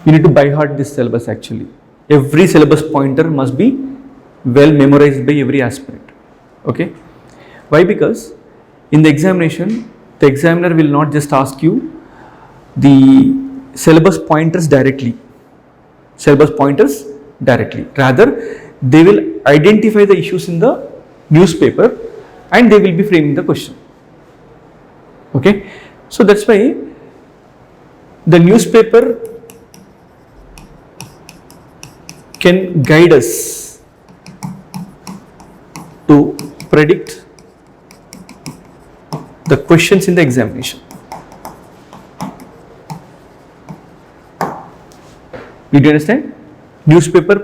You need to by heart this syllabus actually. Every syllabus pointer must be well memorized by every aspirant. Okay. Why? Because in the examination, the examiner will not just ask you the syllabus pointers directly. Rather, they will identify the issues in the newspaper and they will be framing the question. Okay. So that's why the newspaper can guide us to predict the questions in the examination. Did you understand? Newspaper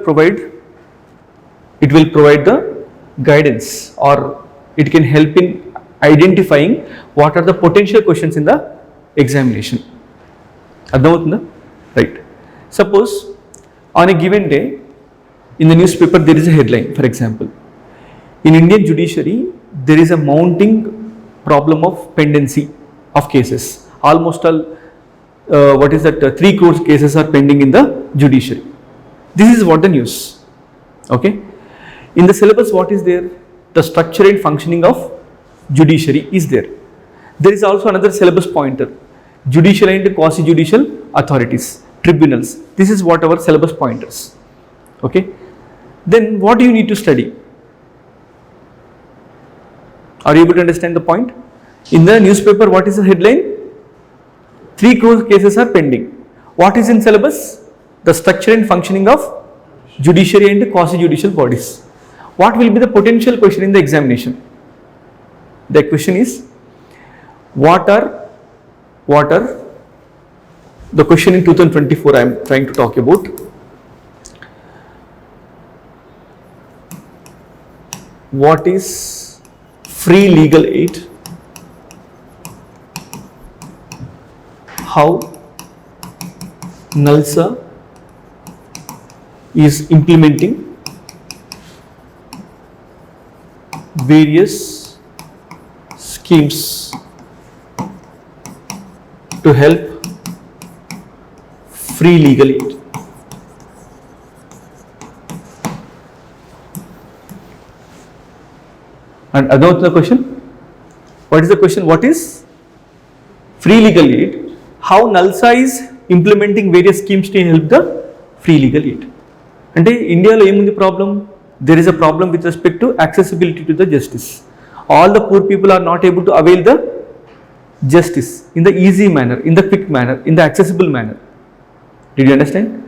it will provide the guidance, or it can help in identifying what are the potential questions in the examination. Right. Suppose on a given day in the newspaper there is a headline, for example, in Indian judiciary there is a mounting problem of pendency of cases. Almost all 3 crore cases are pending in the judiciary. This is what the news. Okay. In the syllabus, what is there? The structure and functioning of judiciary is there. There is also another syllabus pointer, judicial and quasi-judicial authorities, tribunals. This is what our syllabus pointers. Okay. Then what do you need to study? Are you able to understand the point? In the newspaper, what is the headline? 3 crore cases are pending. What is in syllabus? The structure and functioning of judiciary and quasi-judicial bodies. What will be the potential question in the examination? The question is, what are the question in 2024 I am trying to talk about. What is free legal aid? How NALSA is implementing various schemes to help free legal aid. And another question, what is the question? What is free legal aid? How NALSA is implementing various schemes to help the free legal aid. And India lo em problem? There is a problem with respect to accessibility to the justice. All the poor people are not able to avail the justice in the easy manner, in the quick manner, in the accessible manner. Did you understand?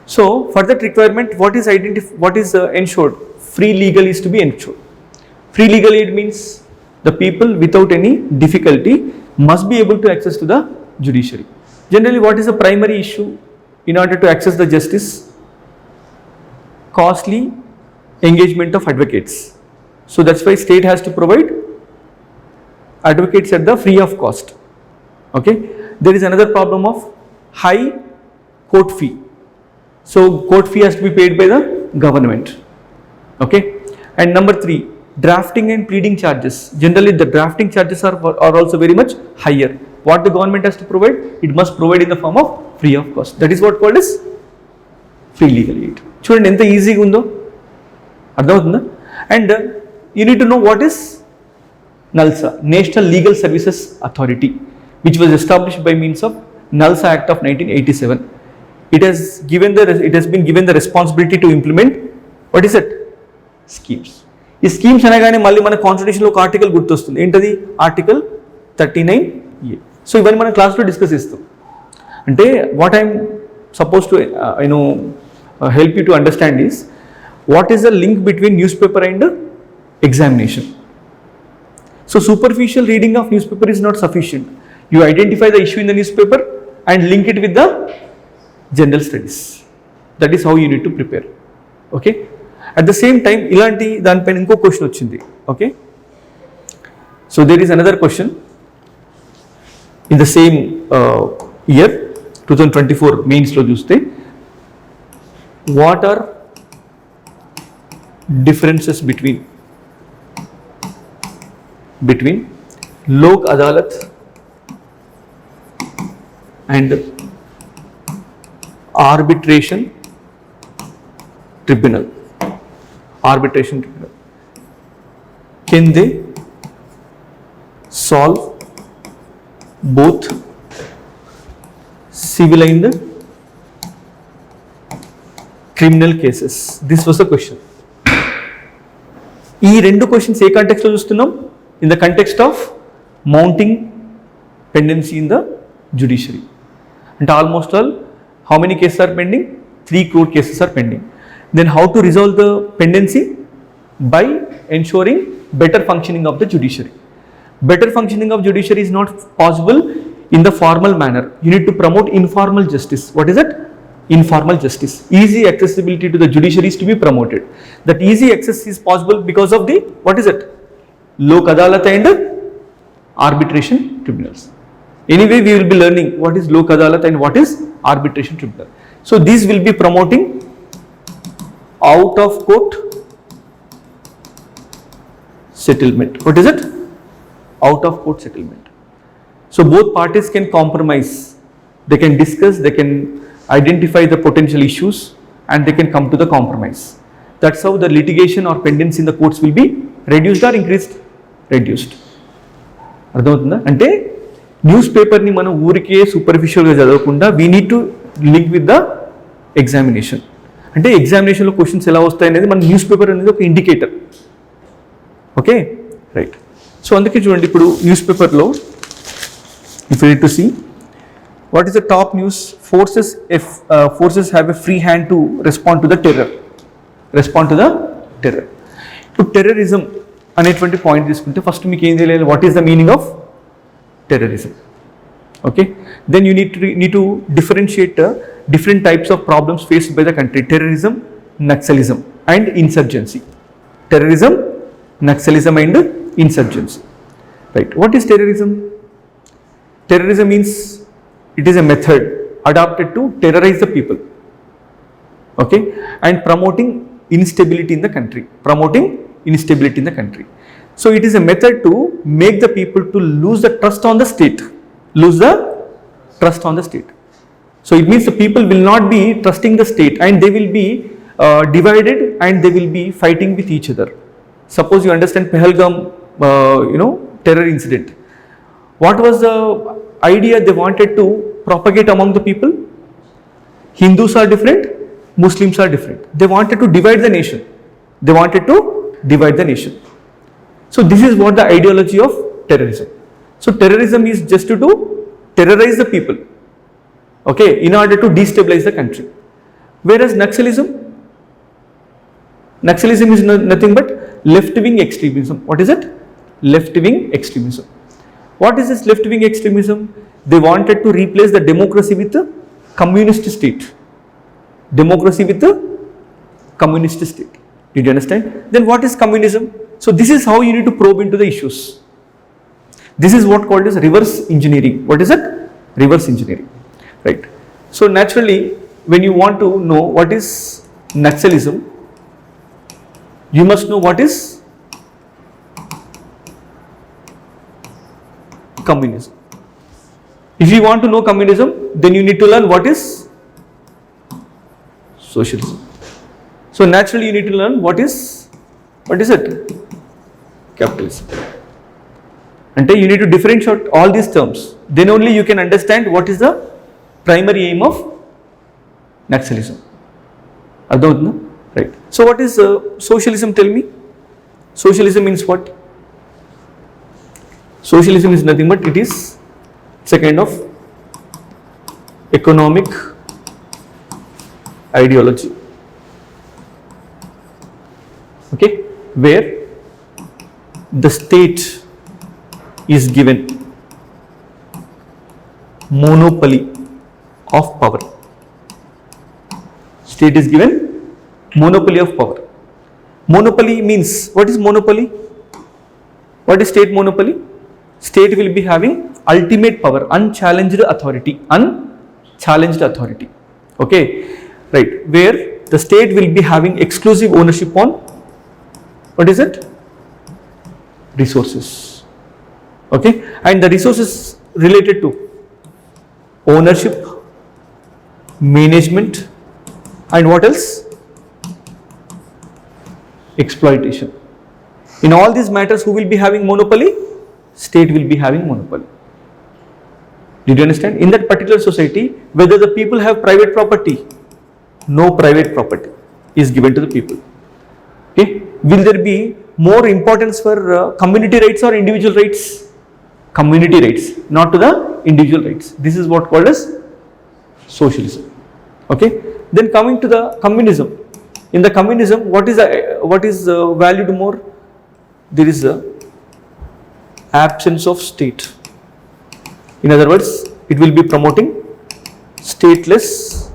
So for that requirement, what is ensured? Free legal is to be ensured. Free legal aid means the people without any difficulty must be able to access to the judiciary. Generally, what is the primary issue in order to access the justice? Costly engagement of advocates. So that's why state has to provide advocates at the free of cost. Okay. There is another problem of high court fee. So court fee has to be paid by the government. Okay. And number 3, drafting and pleading charges. Generally the drafting charges are also very much higher. What the government has to provide? It must provide in the form of free of cost. That is what called as free legal aid. Chudandi enta easy ga undo. Ardhavutunda? And you need to know what is NALSA, National Legal Services Authority, which was established by means of NALSA Act of 1987. It has been given the responsibility to implement, what is it? Schemes. ఈ schemes అనగానే మళ్ళీ మన కాన్స్టిట్యూషన్లో ఒక article గుర్తొస్తుంది. ఏంటది? Article 39A. So ఇవన్నీ మనం క్లాస్లో డిస్కస్ చేస్తాం. అంటే what I'm suppose to help you to understand is what is the link between newspaper and examination. So superficial reading of newspaper is not sufficient. You identify the issue in the newspaper and link it with the general studies. That is how you need to prepare. Okay. At the same time, ilanti danipayina inko question ochindi. Okay. So there is another question in the same year 2024 mains lo chuste, what are differences between Lok Adalat and arbitration tribunal. Arbitration tribunal. Can they solve both civil and criminal cases? This was the question. ఈ రెండు questions ఏ context లో చూస్తున్నాం? In the context of mounting pendency in the judiciary. అంటే almost all how many cases are pending? 3 crore cases are pending. Then how to resolve the pendency? By ensuring better functioning of the judiciary. Better functioning of judiciary is not possible in the formal manner. You need to promote informal justice. What is it? Informal justice. Easy accessibility to the judiciary is to be promoted. That easy access is possible because of the, what is it? Lok Adalat and arbitration tribunals. Anyway, we will be learning what is Lok Adalat and what is arbitration tribunal. So these will be promoting out of court settlement. What is it? Out of court settlement. So both parties can compromise. They can discuss, they can identify the potential issues and they can come to the compromise. That's how the litigation or pendency in the courts will be reduced or increased? Reduced. అర్థమవుతుందా? అంటే news పేపర్ని మనం ఊరికే సూపర్ఫిషియల్గా చదవకుండా we need to link with the examination. అంటే ఎగ్జామినేషన్లో questions ఎలా వస్తాయి అనేది మన న్యూస్ పేపర్ అనేది ఒక ఇండికేటర్. Okay, right. సో అందుకే చూడండి, ఇప్పుడు న్యూస్ పేపర్లో if you need to see what is the top news? Forces have a free hand to respond to the terror. ఇప్పుడు టెర్రరిజం అనేటువంటి పాయింట్ తీసుకుంటే ఫస్ట్ మీకు ఏం తెలియాలి? What is the meaning of terrorism? Okay, then you need to differentiate different types of problems faced by the country: terrorism, Naxalism and insurgency. Terrorism, Naxalism and insurgency. Right. What is terrorism? Terrorism means it is a method adopted to terrorize the people. Okay, and promoting instability in the country. So it is a method to make the people to lose the trust on the state. So it means the people will not be trusting the state and they will be divided and they will be fighting with each other. Suppose you understand Pahalgam, terror incident. What was the idea they wanted to propagate among the people? Hindus are different, Muslims are different. They wanted to divide the nation. So this is what the ideology of terrorism. So terrorism is just to terrorize the people. Okay, in order to destabilize the country. Whereas Naxalism is nothing but left-wing extremism. What is it? Left-wing extremism. What is this left-wing extremism? They wanted to replace the democracy with the communist state. Did you understand? Then what is communism? So this is how you need to probe into the issues. This is what called as reverse engineering. What is it? Reverse engineering. Right. So naturally, when you want to know what is Naxalism, you must know what is communism. If you want to know communism, then you need to learn what is socialism. So naturally, you need to learn what is it? Capitalism. And you need to differentiate all these terms. Then only you can understand what is the primary aim of Naxalism. Adhautna? Right. So what is socialism? Tell me. Socialism means what? Socialism is nothing but it's a kind of economic ideology. Okay, where the state is given monopoly of power. State is given monopoly of power. Monopoly means, what is monopoly? What is state monopoly? State will be having ultimate power, unchallenged authority. Okay, right, where the state will be having exclusive ownership on, what is it? Resources. Okay, and the resources related to ownership, management, and what else? Exploitation. In all these matters, who will be having monopoly? State will be having monopoly. Did you understand? In that particular society, whether the people have private property, no private property is given to the people. Okay? Will there be more importance for community rights or individual rights? Community rights, not to the individual rights. This is what called as socialism. Okay? Then coming to the communism. In the communism, what is valued more? There is a absence of state. In other words, it will be promoting stateless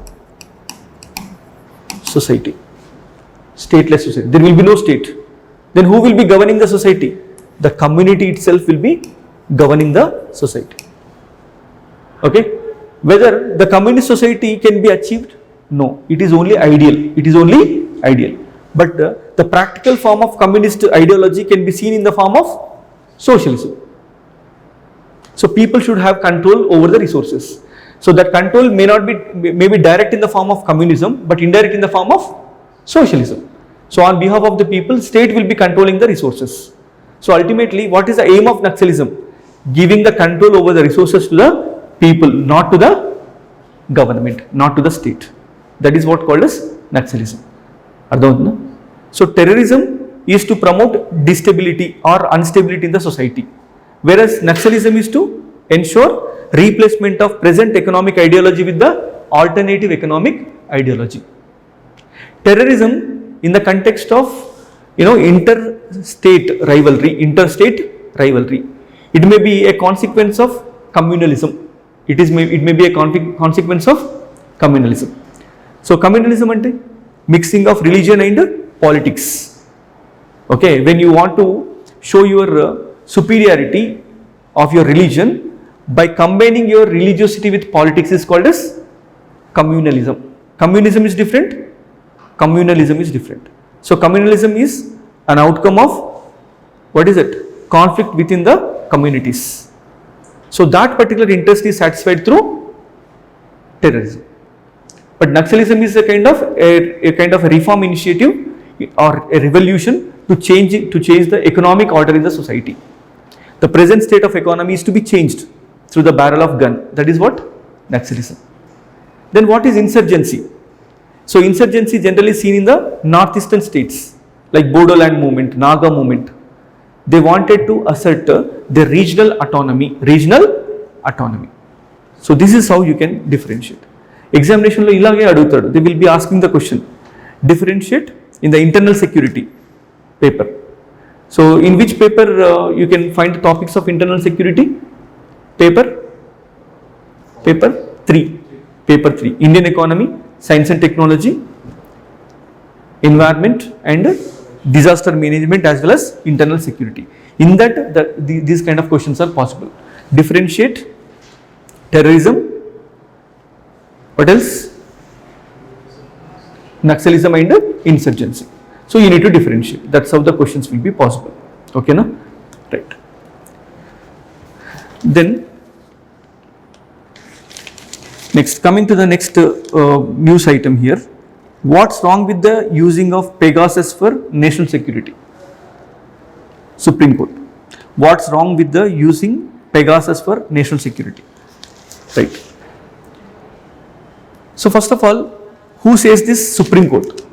society. Stateless society. There will be no state. Then who will be governing the society? The community itself will be governing the society. Okay? Whether the communist society can be achieved? No. It is only ideal. It is only ideal. But the practical form of communist ideology can be seen in the form of socialism. So people should have control over the resources. So that control may not be, maybe direct in the form of communism, but indirect in the form of socialism. So on behalf of the people, state will be controlling the resources. So ultimately, what is the aim of Naxalism? Giving the control over the resources to the people, not to the government, not to the state. That is what called as Naxalism. So terrorism is to promote instability or instability in the society, whereas Naxalism is to ensure replacement of present economic ideology with the alternative economic ideology. Terrorism in the context of interstate rivalry, it may be a consequence of communalism. It may be a consequence of communalism. So communalism ante mixing of religion and politics. Okay, when you want to show your superiority of your religion by combining your religiosity with politics is called as communalism. Communism is different, communalism is different. So communalism is an outcome of, what is it? Conflict within the communities. So that particular interest is satisfied through terrorism. But Naxalism is a kind of a reform initiative or a revolution to change the economic order in the society. The present state of economy is to be changed through the barrel of gun. That is what? Naxalism. Then what is insurgency? So insurgency generally seen in the northeastern states like Bodoland movement, Naga movement. They wanted to assert their regional autonomy. So this is how you can differentiate. Examination lo ilage adutadu. They will be asking the question, differentiate in the internal security paper. So in which paper you can find the topics of internal security? Paper 3. Indian economy, science and technology, environment and disaster management, as well as internal security. In that, these kind of questions are possible. Differentiate terrorism. What else? Naxalism and insurgency. So you need to differentiate. That's how the questions will be possible. Okay, na? Right. Then next, coming to the next news item here. What's wrong with the using of Pegasus for national security? Supreme Court. What's wrong with the using Pegasus for national security? Right. So first of all, who says this? Supreme Court.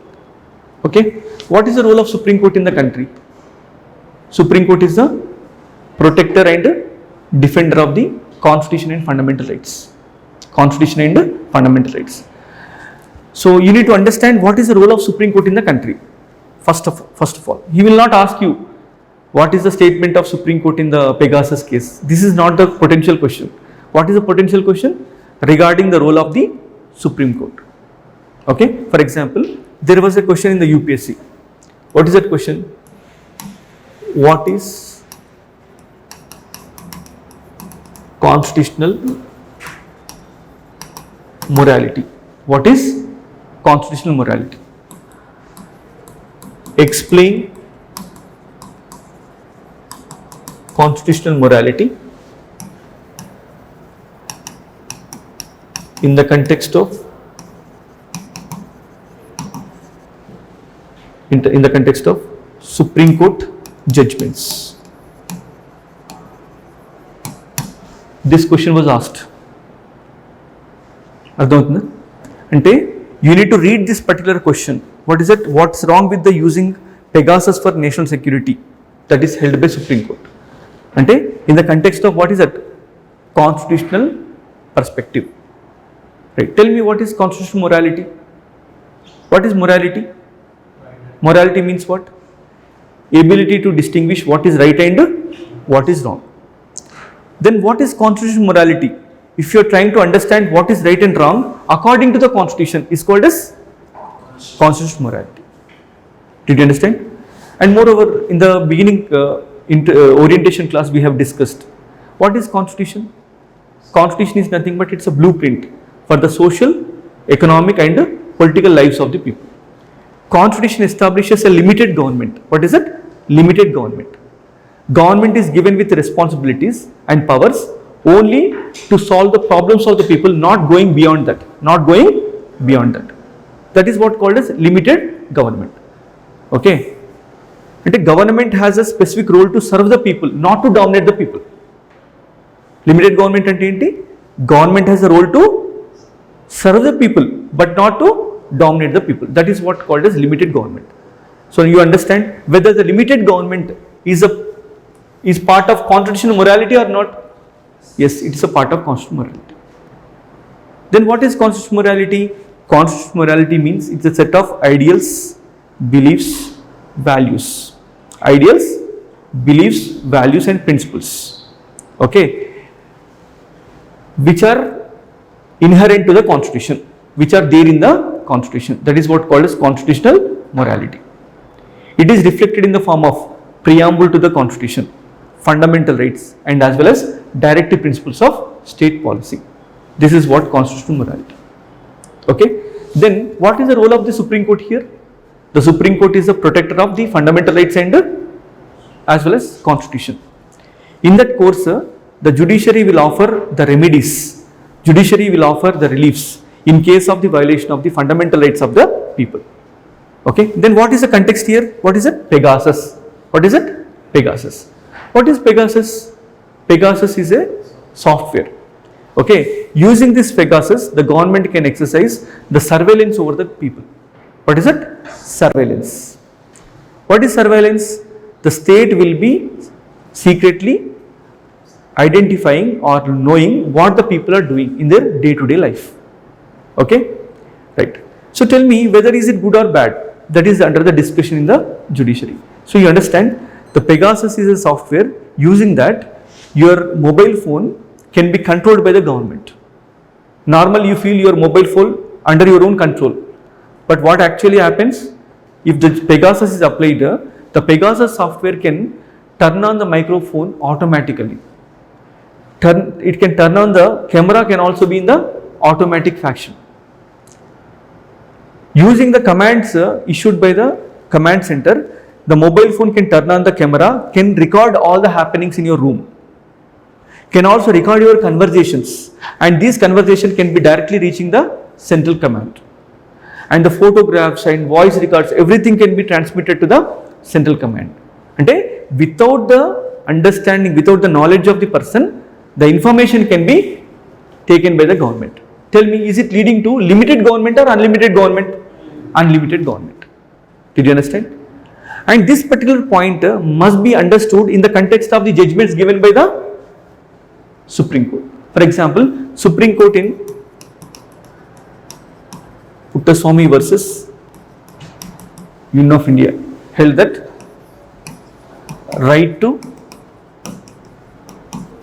Okay. What is the role of Supreme Court in the country? Supreme Court is the protector and defender of the Constitution and fundamental rights. Constitution and fundamental rights. So you need to understand what is the role of Supreme Court in the country. First of all, he will not ask you what is the statement of Supreme Court in the Pegasus case. This is not the potential question. What is the potential question? Regarding the role of the Supreme Court. Okay. For example, there was a question in the UPSC. What is that question? What is constitutional morality? What is constitutional morality? Explain constitutional morality in the context of in the context of Supreme Court judgments. This question was asked. అర్థమవుతుందా? అంటే you need to read this particular question. What is it? What's wrong with the using Pegasus for national security? That is held by Supreme Court. అంటే in the context of what is that? Constitutional perspective. Right. Tell me, what is constitutional morality? What is morality? Morality means what? Ability to distinguish what is right and what is wrong. Then what is constitutional morality? If you are trying to understand what is right and wrong according to the constitution, is called as constitutional morality. Did you understand? And moreover, in the beginning orientation class we have discussed what is constitution. Constitution is nothing but it's a blueprint for the social, economic and political lives of the people. Constitution establishes a limited government. What is it? Limited government. Government is given with responsibilities and powers only to solve the problems of the people, not going beyond that. Not going beyond that. That is what called as limited government. Okay. And the government has a specific role to serve the people, not to dominate the people. Limited government ante enti? Government has a role to serve the people, but not to dominate the people. That is what called as limited government. So you understand whether the limited government is part of constitutional morality or not? Yes, it is a part of constitutional morality. Then what is constitutional morality? Constitutional morality means it's a set of ideals, beliefs, values. Ideals, beliefs, values and principles. Okay. Which are inherent to the constitution, which are there in the constitution. That is what called as constitutional morality. It is reflected in the form of preamble to the constitution, fundamental rights and as well as directive principles of state policy. This is what constitutional morality. Okay. Then what is the role of the Supreme Court here? The Supreme Court is the protector of the fundamental rights and as well as constitution. In that course, the judiciary will offer the remedies. Judiciary will offer the reliefs in case of the violation of the fundamental rights of the people. Okay. Then what is the context here? What is it? Pegasus. What is it? Pegasus. What is Pegasus? Pegasus is a software. Okay. Using this Pegasus, the government can exercise the surveillance over the people. What is it? Surveillance. What is surveillance? The state will be secretly identifying or knowing what the people are doing in their day-to-day life. Okay. Right. So tell me whether is it good or bad. That is under the discussion in the judiciary. So you understand the Pegasus is a software. Using that, your mobile phone can be controlled by the government. Normally you feel your mobile phone under your own control. But what actually happens, if the Pegasus is applied, the Pegasus software can turn on the microphone automatically. It can turn on the camera, can also be in the automatic fashion. Using the commands issued by the command center, the mobile phone can turn on the camera, can record all the happenings in your room, can also record your conversations, and these conversations can be directly reaching the central command. And the photographs and voice records, everything can be transmitted to the central command. And without the understanding, without the knowledge of the person, the information can be taken by the government. Tell me, is it leading to limited government or unlimited government? Unlimited government. Did you understand? And this particular point must be understood in the context of the judgments given by the Supreme Court. For example, Supreme Court in Pruthvidhar versus Union of India held that right to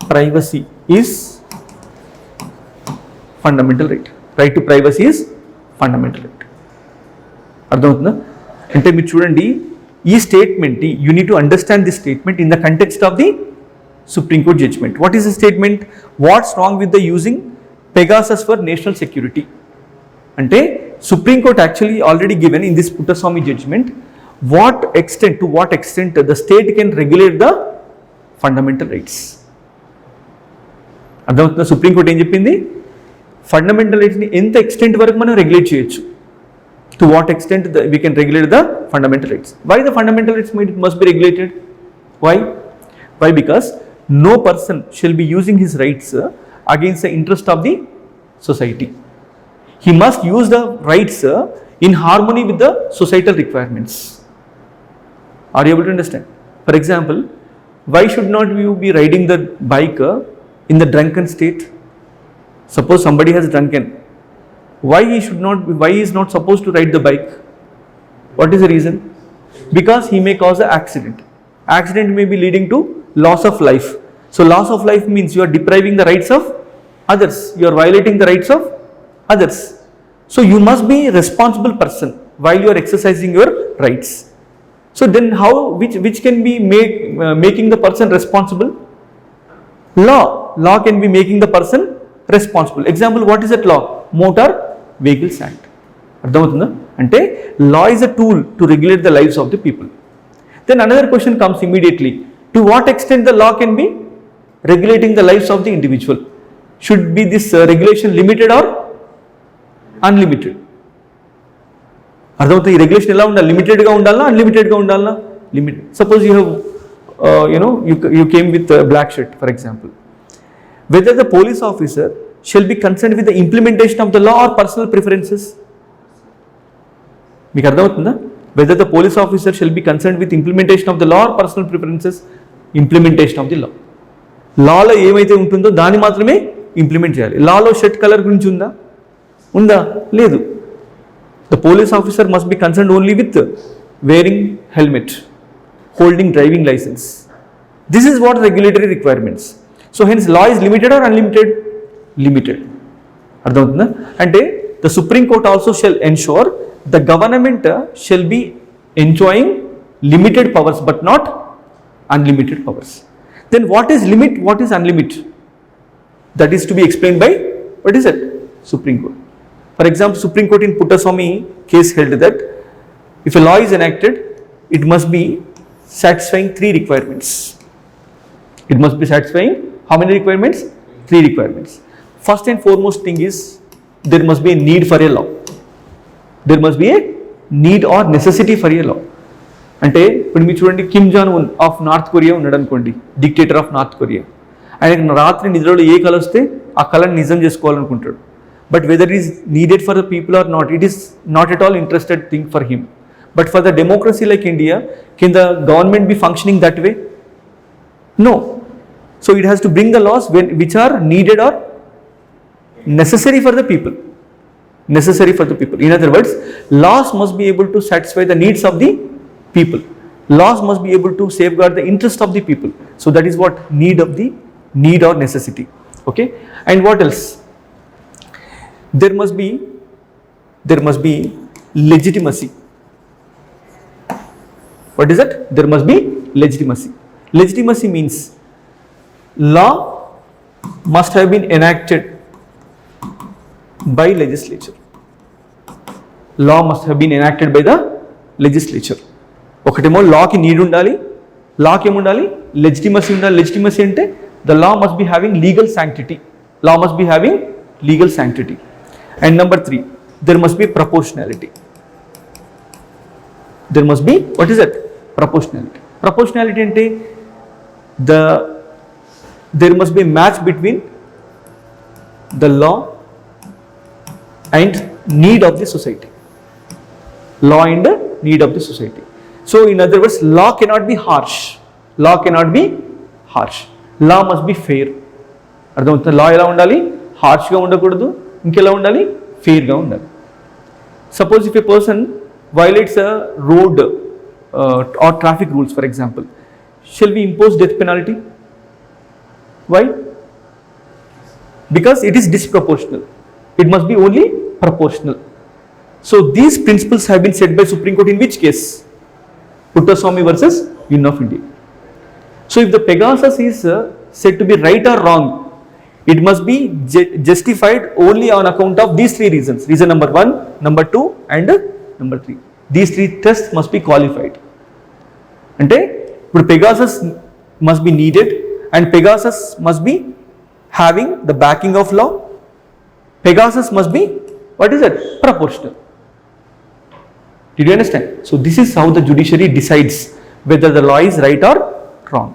privacy is fundamental right. Right to privacy is fundamental right. అర్థమవుతుందా? అంటే మీరు చూడండి, ఈ statement, you need to understand this statement in the context of the Supreme Court judgement. What is the statement? What's wrong with the using Pegasus for national security? అంటే Supreme Court actually already given in this Puttaswamy judgement what extent the state can regulate the fundamental rights. అర్థమవుతుందా? Supreme court ఏం చెప్పింది? Fundamental రైట్స్ని ఎంత extent వరకు మనం regulate చేయొచ్చు. To what extent we can regulate the fundamental rights? Why the fundamental rights must be regulated? Why? Why? Because no person shall be using his rights against the interest of the society. He must use the rights in harmony with the societal requirements. Are you able to understand? For example, why should not you be riding the bike in the drunken state? Suppose somebody has drunken. Why he is not supposed to ride the bike? What is the reason? Because he may cause an accident. Accident may be leading to loss of life. So loss of life means you are depriving the rights of others. You are violating the rights of others. So you must be a responsible person while you are exercising your rights. So then how, which can be making the person responsible? Law can be making the person responsible. Example, what is that law? Motor Vehicles Act. అర్థమవుతుందా? అంటే law is a tool to regulate the lives of the people. Then another question comes immediately. To what extent the law can be regulating the lives of the individual? Should be this regulation limited or unlimited? అర్థమవుతుంది. ఈ regulation ఎలా ఉండాలి? లిమిటెడ్గా ఉండాలా, అన్లిమిటెడ్గా ఉండాలా? Limited. Suppose you have you came with a black shirt, for example. Whether the police officer shall be concerned with the implementation of the law or personal preferences? మీకు అర్థమవుతుందా? Whether the police officer shall be concerned with implementation of the law or personal preferences? Implementation of the law. లాలో ఏమైతే ఉంటుందో దాన్ని మాత్రమే implement చేయాలి. లాలో shirt colour గురించి ఉందా? లేదు. The police officer must be concerned only with wearing helmet, holding driving license. This is what regulatory requirements. So hence law is limited or unlimited? Limited. అర్థమవుతుందా? అంటే the Supreme Court also shall ensure the government shall be enjoying limited powers but not unlimited powers. Then what is limit? What is unlimited? That is to be explained by, what is it? Supreme Court. For example, Supreme Court in Pruthvidhar case held that if a law is enacted, it must be satisfying 3 requirements. It must be satisfying how many requirements? 3 requirements. First and foremost thing is there must be a need for a law. There must be a need or necessity for a law. అంటే ఇప్పుడు మీరు చూడండి, Kim John ఉన్ of north Korea ఉన్నాడు అనుకోండి, dictator of north Korea. ఆయనకు రాత్రి నిద్రలో ఏ కళ వస్తే ఆ కళను నిజం చేసుకోవాలనుకుంటాడు. But whether it is needed for the people or not, it is not at all interested thing for him. But for the democracy like India, can the government be functioning that way? No. So it has to bring the laws which are needed or necessary for the people. Necessary for the people. In other words, laws must be able to satisfy the needs of the people. Laws must be able to safeguard the interest of the people. So that is what need or necessity. Okay. And what else? There must be legitimacy. What is that? There must be legitimacy. Legitimacy means law must have been enacted by legislature. Law must have been enacted by the legislature. ఒకటేమో లాకి need ఉండాలి, లాకి ఏముండాలి? Legitimacy ఉండాలి. Legitimacy అంటే the law must be having legal sanctity. Law must be having legal sanctity. And number 3, there must be proportionality. There must be, what is that? Proportionality. Proportionality ante there must be a match between the law and need of the society. Law and the need of the society. So in other words, law cannot be harsh. Law cannot be harsh. Law must be fair. అర్థమవుతుంది? లా ఎలా ఉండాలి? హార్ష్గా ఉండకూడదు. ఇంకెలా ఉండాలి? ఫెయిర్గా ఉండాలి. Suppose if A person violates a road or traffic rules, for example, shall we impose death penalty? Why? Because it is disproportional. It must be only proportional. So these principles have been set by Supreme Court in which case? Pruthvidhar versus Union of India. So if the Pegasus is said to be right or wrong, it must be justified only on account of these 3 reasons. Reason number 1, number 2 and number 3. These 3 tests must be qualified. అంటే ఇప్పుడు Pegasus must be needed and Pegasus must be having the backing of law. Pegasus must be, what is it? Proportional. Did you understand? So this is how the judiciary decides whether the law is right or wrong.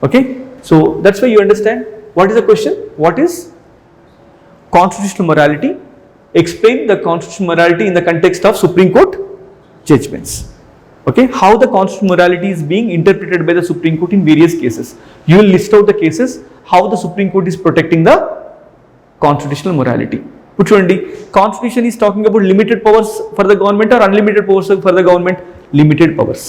Okay, so that's why you understand what is the question. What is constitutional morality? Explain the constitutional morality in the context of Supreme Court judgments. Okay, how the constitutional morality is being interpreted by the Supreme Court in various cases. You will list out the cases how the Supreme Court is protecting the constitutional morality. Which one? Constitution is talking about limited powers for the government or unlimited powers for the government? Limited powers.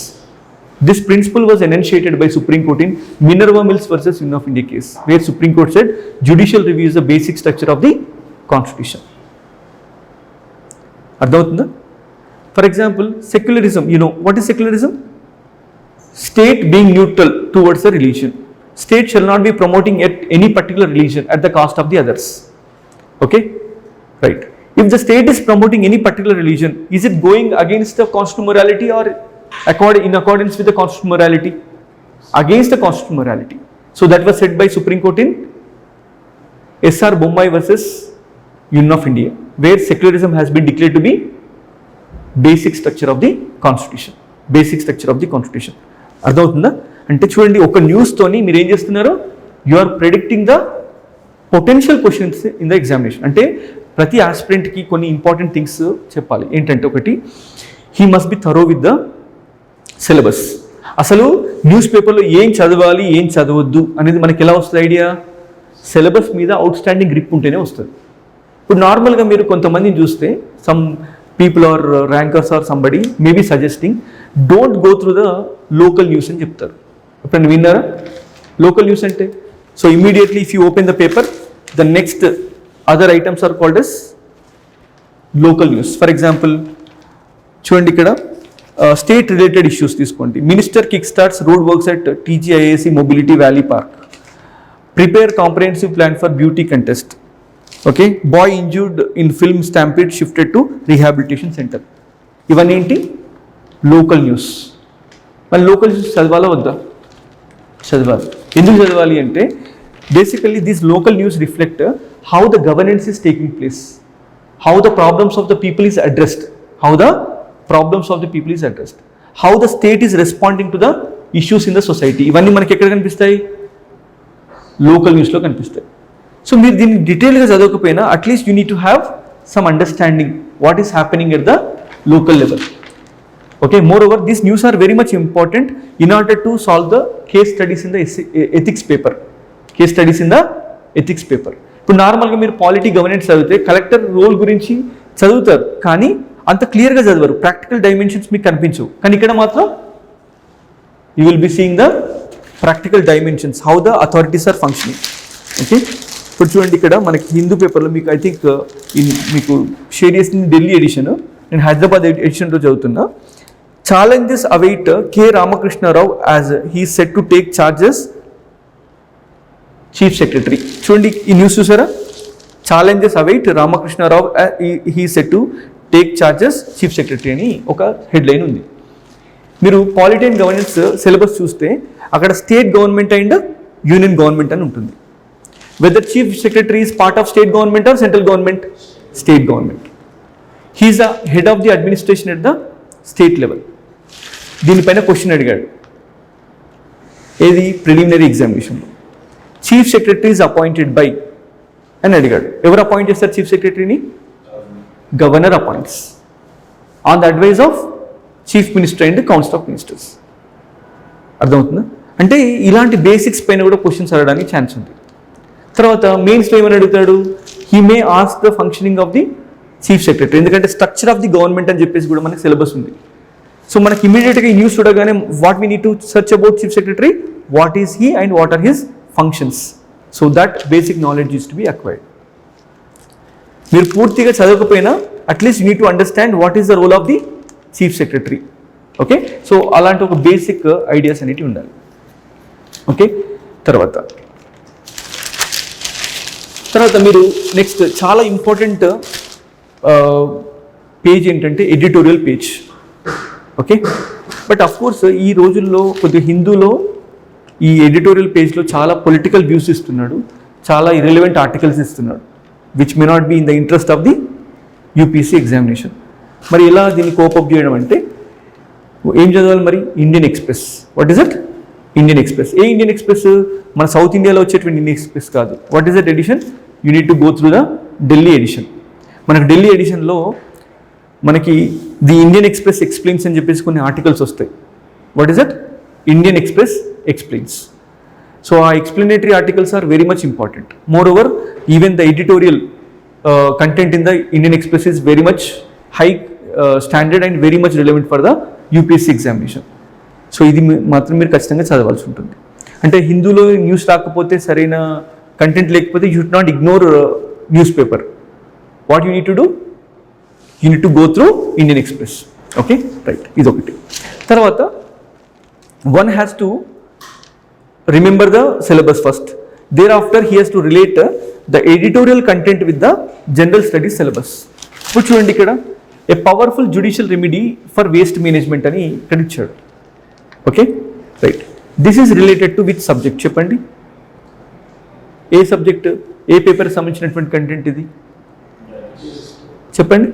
This principle was enunciated by Supreme Court in Minerva Mills versus Union of India case, where Supreme Court said judicial review is the basic structure of the Constitution. అర్థమవుతుందా? For example secularism. You know what is secularism? State being neutral towards the religion. State shall not be promoting at any particular religion at the cost of the others. Okay, right. If the state is promoting any particular religion, is it going against the constitutional morality or in accordance with the constitutional morality? Against the constitutional morality. So that was said by Supreme Court in SR Bombay versus Union of India, where secularism has been declared to be basic structure of the Constitution. Basic structure of the Constitution. అర్థమవుతుందా? అంటే చూడండి, ఒక న్యూస్తోని మీరు ఏం చేస్తున్నారు? You are predicting the potential questions in the examination. అంటే ప్రతి ఆస్పిరెంట్కి కొన్ని ఇంపార్టెంట్ థింగ్స్ చెప్పాలి. ఏంటంటే ఒకటి, he must be thorough with the syllabus. అసలు న్యూస్ పేపర్లో ఏం చదవాలి ఏం చదవద్దు అనేది మనకి ఎలా వస్తుంది ఐడియా? సిలబస్ మీద అవుట్ స్టాండింగ్ గ్రిప్ ఉంటేనే వస్తుంది. ఇప్పుడు నార్మల్గా మీరు కొంతమందిని చూస్తే, some people are rankers or somebody maybe suggesting don't go through the local news అని చెప్తారు. ఎప్పుడైనా విన్నారా లోకల్ న్యూస్ అంటే? So immediately if you open the paper, the next other items are called as local news. For example చూడండి, ఇక్కడ state related issues తీసుకోండి. Minister kick starts road works at TGIAC mobility valley park. Prepare comprehensive plan for beauty contest. Okay, boy injured in film stampede shifted to rehabilitation centre. ఇవన్నీ ఏంటి? Local news. మరి local news చదవాలా వద్దా? చదవాలి. ఎందుకు చదవాలి అంటే, basically this local news reflect how the governance is taking place, how the problems of the people is addressed, how the problems of the people is addressed, how the state is responding to the issues in the society. ఇవన్నీ మనకి ఎక్కడ కనిపిస్తాయి? Local న్యూస్లో కనిపిస్తాయి. So మీరు దీన్ని డీటెయిల్గా చదవకపోయినా at least you need to have some understanding what is happening at the local level. Okay, moreover, these news are very much important in order to solve the case studies in the ethics paper. Case studies in the ethics paper. ఇప్పుడు నార్మల్గా మీరు polity governance చదివితే collector role గురించి చదువుతారు, కానీ అంత క్లియర్గా చదవరు. ప్రాక్టికల్ డైమెన్షన్స్ మీకు కనిపించవు. కానీ ఇక్కడ మాత్రం you will be seeing the practical dimensions, how the authorities are functioning. Okay, ఇప్పుడు చూడండి, ఇక్కడ మనకి హిందూ పేపర్లో మీకు ఐ థింక్ మీకు షేర్ చేసిన ఢిల్లీ ఎడిషన్, నేను హైదరాబాద్ ఎడిషన్లో చదువుతున్నా. Challenges await K. Ramakrishna Rao as he is set to take charges Chief Secretary. చూడండి, ఈ న్యూస్ చూసారా? Challenges await Ramakrishna Rao, he is set to take charges Chief Secretary అని ఒక హెడ్లైన్ ఉంది. మీరు పాలిటీ అండ్ గవర్నెన్స్ సిలబస్ చూస్తే అక్కడ state government and union government అని ఉంటుంది. Whether chief secretary is part of state government or central government? State government. He is the head of the administration at the state level. దీనిపైన question అడిగాడు, ఏది preliminary ఎగ్జామినేషన్లో. Chief secretary is appointed by అని అడిగాడు. ఎవరు appoint చేస్తారు chief సెక్రటరీని? Governor appoints on the advice of chief minister and council of ministers. అర్థమవుతుందా? అంటే ఇలాంటి బేసిక్స్ పైన కూడా క్వశ్చన్స్ అడగడానికి ఛాన్స్ ఉంది. తర్వాత మెయిన్స్లో ఏమని అడుగుతాడు? He may ask the functioning of the chief secretary, ఎందుకంటే స్ట్రక్చర్ ఆఫ్ ది గవర్నమెంట్ అని చెప్పేసి కూడా మనకి సిలబస్ ఉంది. సో మనకి ఇమీడియట్గా ఈ న్యూస్ చూడగానే what we need to search about chief secretary, what is he and what are his functions. So that basic knowledge is to be acquired. మీరు పూర్తిగా చదవకపోయినా at least you need to understand what is the role of the chief secretary. Okay, so అలాంటి ఒక basic ideas అనేటివి ఉండాలి. Okay, తర్వాత మీరు next చాలా ఇంపార్టెంట్ పేజ్ ఏంటంటే editorial page. Okay, but of course ఈ రోజుల్లో కొద్దిగా హిందూలో ఈ ఎడిటోరియల్ పేజ్లో చాలా పొలిటికల్ వ్యూస్ ఇస్తున్నాడు, చాలా ఇర్రెలెవెంట్ ఆర్టికల్స్ ఇస్తున్నాడు, which may not be in the interest of the UPSC examination. మరి ఎలా దీన్ని కోపప్ చేయడం అంటే ఏం చదవాలి మరి? Indian Express. What is it? Indian Express. ఏ ఇండియన్ ఎక్స్ప్రెస్? మన సౌత్ ఇండియాలో వచ్చేటువంటి ఇండియన్ ఎక్స్ప్రెస్ కాదు. What is that edition? You need to go through the Delhi edition. మనకు ఢిల్లీ ఎడిషన్లో మనకి ది ఇండియన్ ఎక్స్ప్రెస్ ఎక్స్ప్లెయిన్స్ అని చెప్పేసి కొన్ని ఆర్టికల్స్ వస్తాయి. What is that? Indian Express explains. So ఆ explanatory articles are very much important. Moreover even the editorial content in the Indian Express is very much high standard and very much relevant for the UPSC examination. So ఇది మాత్రం మీరు ఖచ్చితంగా చదవాల్సి ఉంటుంది. అంటే హిందూలో news రాకపోతే, సరైన content లేకపోతే you should not ignore news paper. What you need to do? You need to go through Indian express. Okay, right. ఇది ఒకటి. తర్వాత one has to remember the syllabus first. Thereafter he has to relate the editorial content with the general studies syllabus. ఇప్పుడు చూడండి, ఇక్కడ ఏ powerful judicial remedy for waste management అని ఇక్కడ ఇచ్చాడు. Okay, right. This is related to which subject చెప్పండి? ఏ subject, ఏ paper సంబంధించినటువంటి content ఇది చెప్పండి?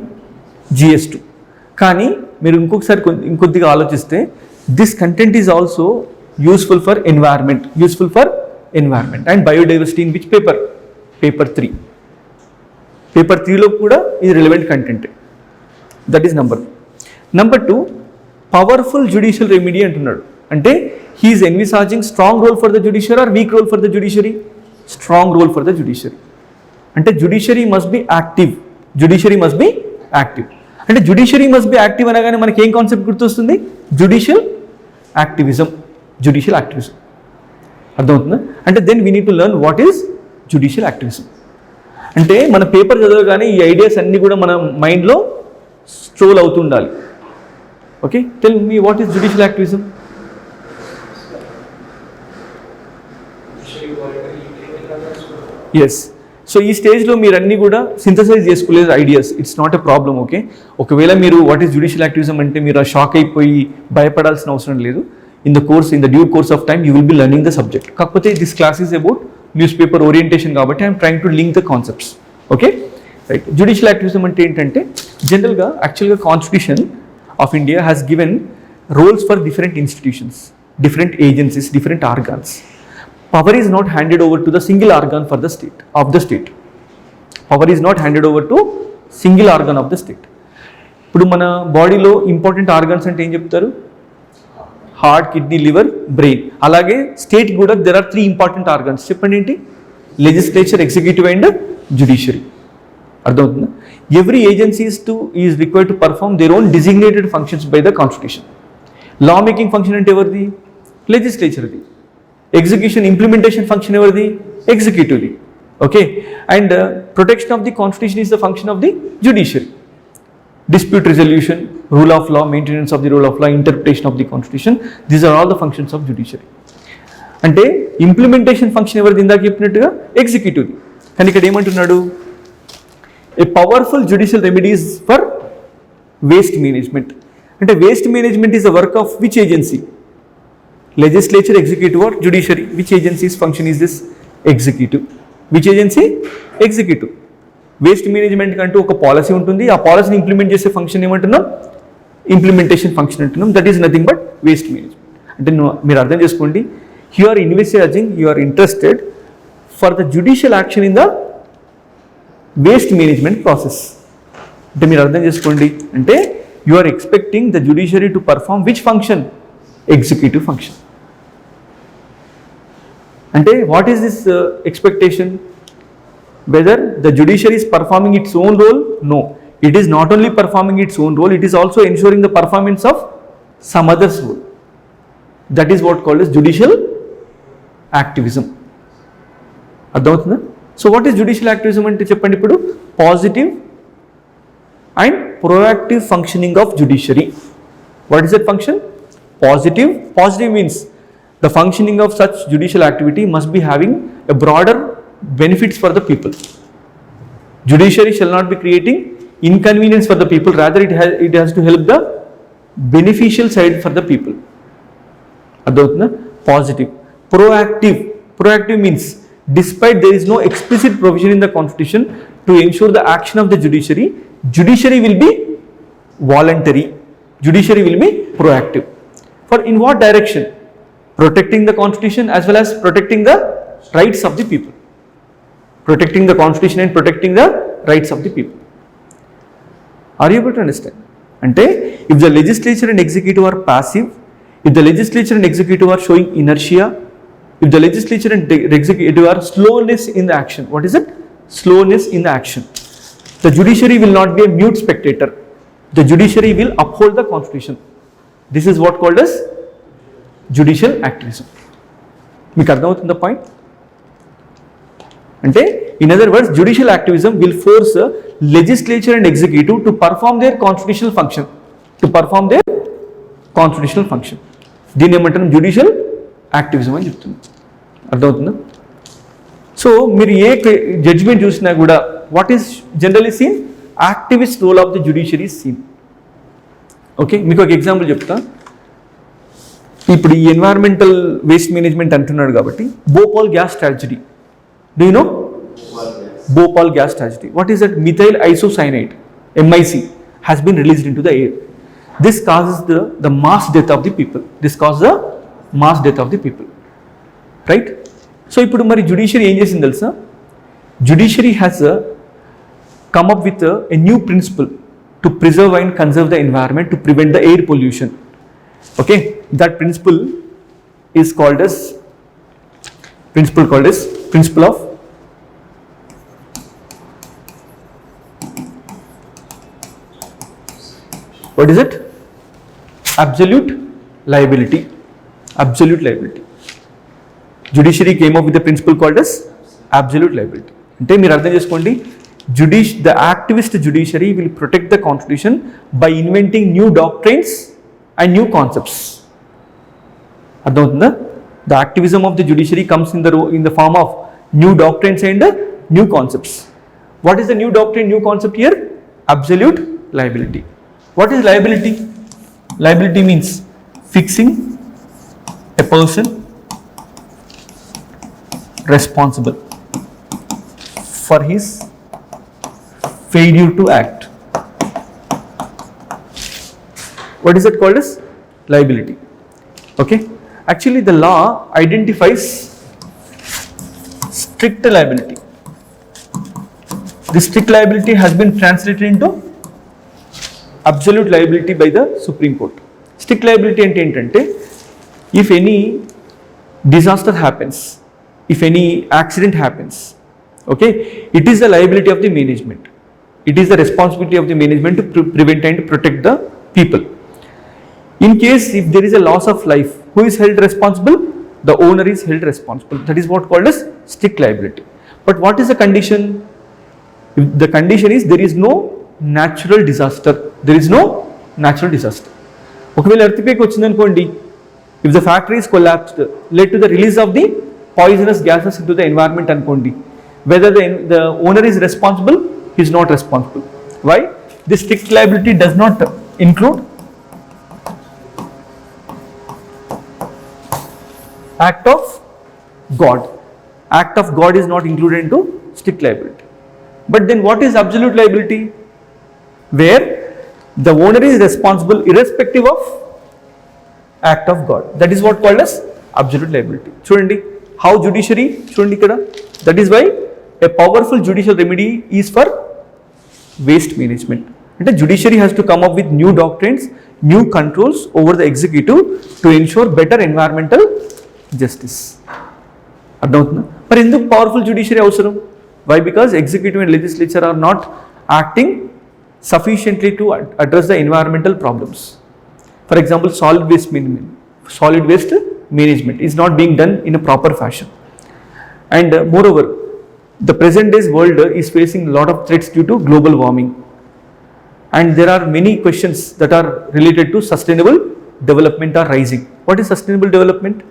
GS2. కానీ మీరు ఇంకొకసారి ఇంకొద్దిగా ఆలోచిస్తే this content is also useful for environment and biodiversity in which paper? Paper 3. Paper 3 లో కూడా ఇది relevant content. That is number 1. Number 2, powerful judicial remedy అంటున్నాడు. అంటే he is envisaging strong role for the judiciary or weak role for the judiciary? Strong role for the judiciary. అంటే judiciary must be active. అంటే judiciary must be active అనగానే మనకి ఏం concept గుర్తొస్తుంది? Judicial activism. అర్థమవుతుందా? అంటే then we need to learn what is judicial activism. అంటే మన పేపర్ చదవగానే ఈ ఐడియాస్ అన్నీ కూడా మన మైండ్లో స్ట్రోల్ అవుతుండాలి. Okay, tell me what is judicial activism? Yes. So ఈ స్టేజ్లో మీరు అన్నీ కూడా సింథసైజ్ చేసుకోలేదు ideas. It's not a problem. Okay, ఒకవేళ మీరు వాట్ ఈస్ జుడిషియల్ యాక్టివిజం అంటే మీరు ఆ షాక్ అయిపోయి భయపడాల్సిన అవసరం లేదు. In the due course of time you will be learning the subject. కాకపోతే this class is about newspaper orientation కాబట్టి I'm trying to link the concepts. Okay, right. Judicial activism అంటే ఏంటంటే జనరల్గా యాక్చువల్గా Constitution of India has given roles for different institutions, different agencies, different organs. Power is not handed over to the single organ for the state. Power is not handed over to single organ of the state. ఇప్పుడు మన బాడీలో important organs అంటే ఏం చెప్తారు? Heart, kidney, liver, brain. అలాగే state కూడా there are 3 important organs. చెప్పండి ఏంటి? Legislature, executive and judiciary. అర్థమవుతుందా? Every agency is required to perform their own designated functions by the constitution. Law making function అంటే ఎవరిది? లెజిస్లేచర్ది. ఎగ్జిక్యూషన్, ఇంప్లిమెంటేషన్ ఫంక్షన్ ఎవరిది? ఎగ్జిక్యూటివ్ది. Okay, and protection of the constitution is the function of the judiciary. Dispute resolution, rule of law, maintenance of the rule of law, interpretation of the constitution, these are all the functions of judiciary. అంటే implementation function ఎవరిది? ఇందాక చెప్పినట్టుగా ఎగ్జిక్యూటివ్ది. కానీ ఇక్కడ ఏమంటున్నాడు? A powerful judicial remedies for waste management. అంటే waste management is the work of which agency? Legislature, executive or judiciary? Which agency's function is this? Executive. Which agency? Executive. Waste management కంటూ ఒక పాలసీ ఉంటుంది. ఆ పాలసీని implement చేసే function ఏమంటున్నాం? Implementation function అంటున్నాం. That is nothing but waste management. అంటే మీరు అర్థం చేసుకోండి, you are investigating, you are interested for the judicial action in the waste management process. అంటే మీరు అర్థం చేసుకోండి, అంటే you are expecting the judiciary to perform which function? Executive function. అంటే what is this expectation? Whether the judiciary is performing its own role? No, it is not only performing its own role, it is also ensuring the performance of some other's role. That is what called as judicial activism. అర్థమవుతుందా? So what is judicial activism అంటే చెప్పండి ఇప్పుడు? Positive and proactive functioning of judiciary. What is that function? Positive means the functioning of such judicial activity must be having a broader benefits for the people. Judiciary shall not be creating inconvenience for the people, rather it has to help the beneficial side for the people. Adotna positive. Proactive means despite there is no explicit provision in the constitution to ensure the action of the judiciary will be voluntary. Judiciary will be proactive. For in what direction? Protecting the constitution as well as protecting the rights of the people. Protecting the constitution and protecting the rights of the people. Are you able to understand? Ante, if the legislature and executive are passive, if the legislature and executive are showing inertia, if the legislature and executive are slowness in the action, what is it? Slowness in the action. The judiciary will not be a mute spectator. The judiciary will uphold the constitution. This is what called as judicial activism. మీకు అర్థమవుతుంది point? అంటే in other words, judicial activism will force legislature and executive to perform their constitutional function. To perform their constitutional function. దీన్ని ఏమంటారు? Judicial activism అని చెప్తుంది. అర్థమవుతుందా? So మీరు ఏ judgment చూసినా కూడా what is generally seen? Activist role of the judiciary seen. Okay, మీకు ఒక ఎగ్జాంపుల్ చెప్తా. ఇప్పుడు ఈ ఎన్వైరన్మెంటల్ వేస్ట్ మేనేజ్మెంట్ అంటున్నాడు కాబట్టి Bhopal gas tragedy. Do you know Bhopal gas tragedy? What is that? Methyl isocyanate, MIC, has been released into the air. This causes the mass death of the people. This causes the mass death of the people. Right? So, ఇప్పుడు మరి judiciary ఏం చేసింది తెలుసా? Judiciary has come up with a new principle to preserve and conserve the environment, to prevent the air pollution. Okay? That principle is called as principle of what is it? Absolute liability. Absolute liability. Judiciary came up with a principle called as absolute liability. అంటే మీరు అర్థం చేసుకోండి, the activist judiciary will protect the constitution by inventing new doctrines and new concepts. అర్థమవుతుందా? The activism of the judiciary comes in the form of new doctrines and new concepts. What is the new doctrine, new concept here? Absolute liability. What is liability? Liability means fixing a person responsible for his failure to act. What is it called as? Liability. Okay? Actually, the law identifies strict liability. This strict liability has been translated into absolute liability by the Supreme Court. Strict liability అంటే ఏంటంటే, if any disaster happens, if any accident happens, okay, it is the liability of the management. It is the responsibility of the management to prevent and protect the people. In case if there is a loss of life, who is held responsible? The owner is held responsible. That is what called as strict liability. But what is the condition? If the condition is there is no natural disaster. There is no natural disaster. ఒకవేళ earthquake వచ్చిందనుకోండి, if the factory is collapsed, led to the release of the poisonous gases into the environment అనుకోండి, whether the owner is responsible, he is not responsible. Why? This strict liability does not include act of God. Act of God is not included into strict liability. But then what is absolute liability? Where the owner is responsible irrespective of act of God. That is what called as absolute liability. Chudandi how judiciary, chudandi ikkada, that is why a powerful judicial remedy is for waste management. Ante judiciary has to come up with new doctrines, new controls over the executive to ensure better environmental justice. అర్థమవుతుందా? మరి ఎందుకు powerful judiciary అవసరం? Why? Because executive and legislature are not acting sufficiently to address the environmental problems. For example, solid waste management is not being done in a proper fashion. And moreover, the present day's world is facing a lot of threats due to global warming. And there are many questions that are related to sustainable development are rising. What is sustainable development?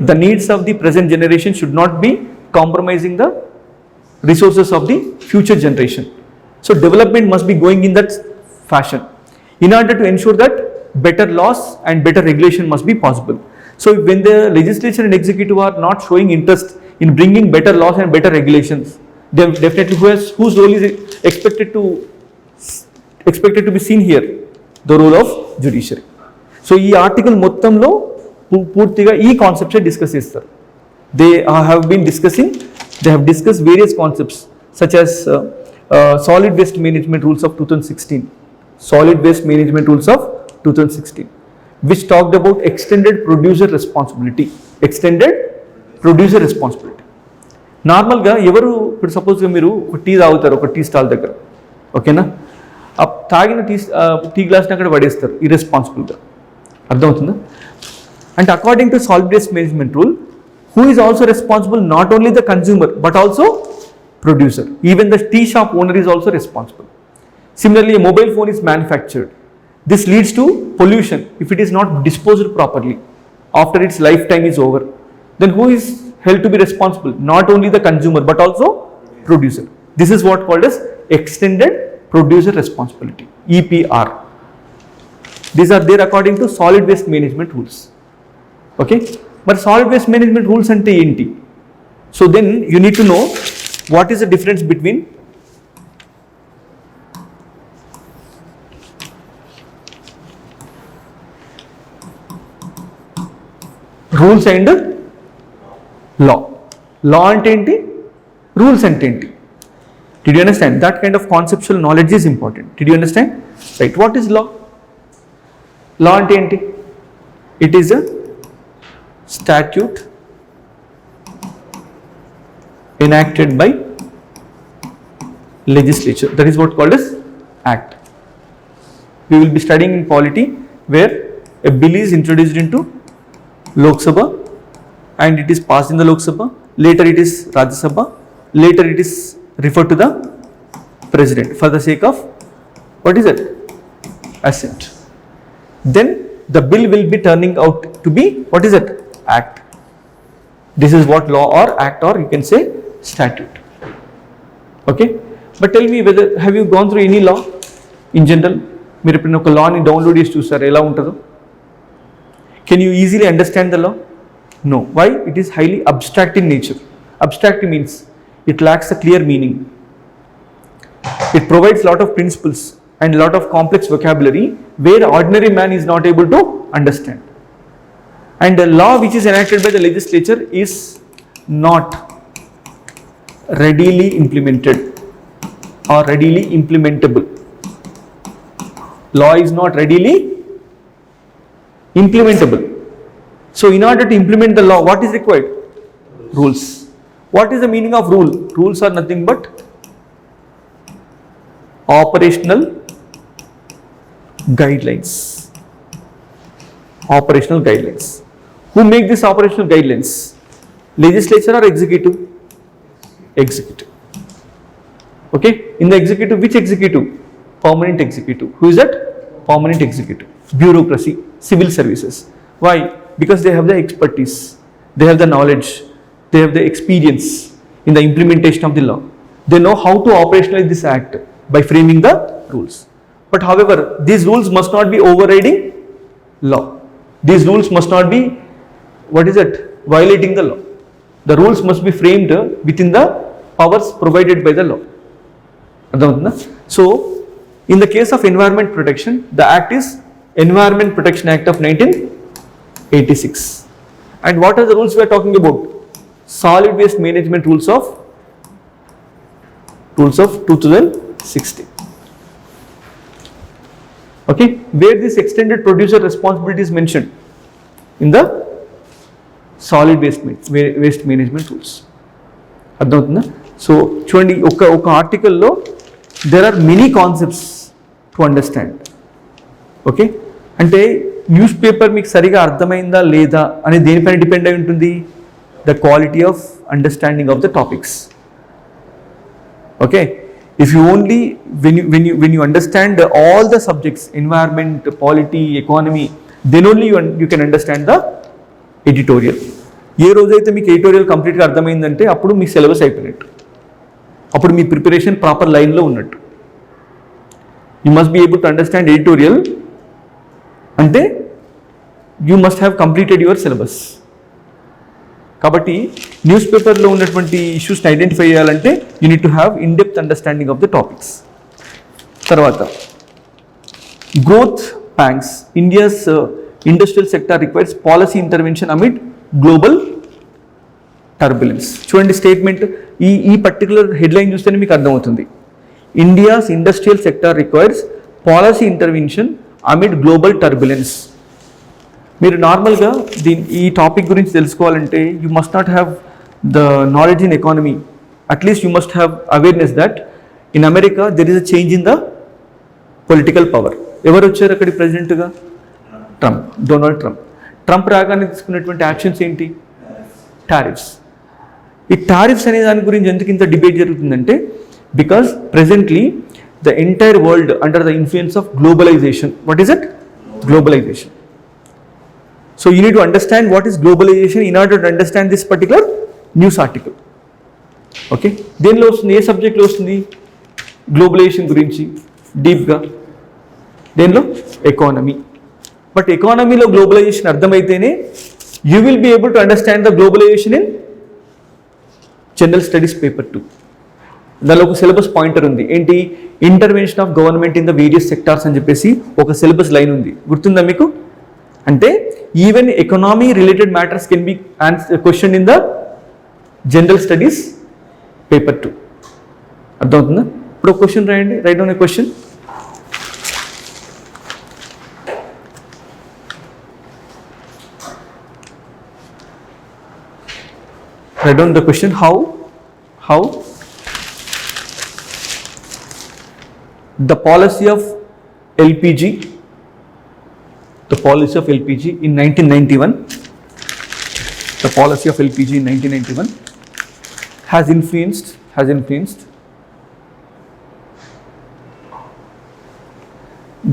The needs of the present generation should not be compromising the resources of the future generation. So development must be going in that fashion. In order to ensure that better laws and better regulation must be possible. So when the legislature and executive are not showing interest in bringing better laws and better regulations, then definitely whose role is expected to expected to be seen here, the role of judiciary. So ఈ article మొత్తంలో పూర్తిగా ఈ concepts discuss చేస్తారు. They have been discussing, they have discuss various concepts such as solid waste management rules of 2016, solid waste management rules of 2016, which talked about extended producer responsibility. నార్మల్గా ఎవరు ఇప్పుడు సపోజ్గా మీరు ఒక టీ తాగుతారు ఒక టీ స్టాల్ దగ్గర, ఓకేనా, ఆ తాగిన టీ గ్లాస్ని అక్కడ పడేస్తారు ఇర్రెస్పాన్సిబుల్గా, అర్థమవుతుందా? అంటే according to solid waste management rule, who is also responsible? Not only the consumer but also producer. Even the tea shop owner is also responsible. Similarly, a mobile phone is manufactured. This leads to pollution if it is not disposed properly after its lifetime is over. Then who is held to be responsible? Not only the consumer but also producer. This is what called as extended producer responsibility, EPR. These are there according to solid waste management rules. Okay, but solid waste management rules ante enti? So then you need to know what is the difference between rules and law. Law ante enti, rules ante enti. Did you understand? That kind of conceptual knowledge is important. Did you understand? Right. What is law? Law ante enti? It is a statute enacted by legislature. That is what called as act. We will be studying in polity where a bill is introduced into Lok Sabha and it is passed in the Lok Sabha. Later it is Rajya Sabha. Later it is referred to the president for the sake of, what is it? Assent. Then the bill will be turning out to be, what is it? Act. This is what law or act or you can say statute. Okay, but tell me, whether have you gone through any law in general? మీరు ఎప్పుడైనా ఒక లాని download చేసి చూసారు ఎలా ఉంటుందో? Can you easily understand the law? No. Why? It is highly abstract in nature. Abstract means it lacks a clear meaning. It provides lot of principles and lot of complex vocabulary where ordinary man is not able to understand. And the law which is enacted by the legislature is not readily implemented or readily implementable. Law is not readily implementable. So in order to implement the law, what is required? Rules. What is the meaning of rule? Rules are nothing but operational guidelines. Operational guidelines. Who make these operational guidelines? Legislature or executive? Executive. Okay, in the executive, which executive? Permanent executive. Who is that? Permanent executive. Bureaucracy, civil services. Why? Because they have the expertise, they have the knowledge, they have the experience in the implementation of the law. They know how to operationalize this act by framing the rules. But however, these rules must not be overriding law. These rules must not be, what is it, violating the law. The rules must be framed within the powers provided by the law. So in the case of environment protection, the act is Environment Protection Act of 1986. And what are the rules we are talking about? Solid waste management rules of 2016. Okay, where this extended producer responsibility is mentioned in the solid waste management rules. అర్థమవుతుందా? So చూడండి, ఒక ఆర్టికల్లో there are many concepts to understand. Okay, అంటే news paper మీకు సరిగా అర్థమైందా లేదా అని దేనిపైన డిపెండ్ అయి ఉంటుంది? The quality of understanding of the topics. Okay, if you only when you understand all the subjects, environment, polity, economy, then only you can understand the editorial. ఏ రోజైతే మీకు ఎడిటోరియల్ కంప్లీట్గా అర్థమైందంటే అప్పుడు మీ సిలబస్ అయిపోయినట్టు, అప్పుడు మీ ప్రిపరేషన్ ప్రాపర్ లైన్లో ఉన్నట్టు. You must be able to understand editorial అంటే you must have completed your syllabus. కాబట్టి న్యూస్ పేపర్లో ఉన్నటువంటి ఇష్యూస్ని ఐడెంటిఫై చేయాలంటే you need to have in depth understanding of the topics. తర్వాత Growth pangs. India's industrial sector requires policy intervention amid global turbulence. చూడండి statement, ఈ particular headline చూస్తేనే మీకు అర్థమవుతుంది. India's industrial sector requires policy intervention amid global turbulence. మీరు నార్మల్గా ఈ topic గురించి తెలుసుకోవాలంటే you must not have the knowledge in economy. At least you must have awareness that in America there is a change in the political power. ఎవరు వచ్చారు అక్కడి ప్రెసిడెంట్గా? Trump, Donald Trump. Trump రాగానే తీసుకున్నటువంటి యాక్షన్స్ ఏంటి? టారిఫ్స్. ఈ టారిఫ్స్ అనే దాని గురించి ఎందుకు ఇంత డిబేట్ జరుగుతుందంటే because presently the entire world under the influence of globalization. What is it? Globalization. So you need to understand what is globalization in order to understand this particular news article. Okay, దేనిలో వస్తుంది, ఏ సబ్జెక్ట్లో వస్తుంది globalisation గురించి డీప్గా? దేనిలో? Economy. But ఎకానమీలో globalisation అర్థమైతేనే you will be able to understand the globalisation in general studies paper 2. దానిలో ఒక సిలబస్ పాయింటర్ ఉంది. ఏంటి? Intervention of government in the various sectors అని చెప్పేసి ఒక సిలబస్ లైన్ ఉంది. గుర్తుందా మీకు? అంటే even economy related matters can be question in the general studies paper 2. అర్థమవుతుందా? ఇప్పుడు ఒక క్వశ్చన్ రాయండి. Write down a question. Write down the question. How the policy of LPG in 1991, the policy of LPG in 1991 has influenced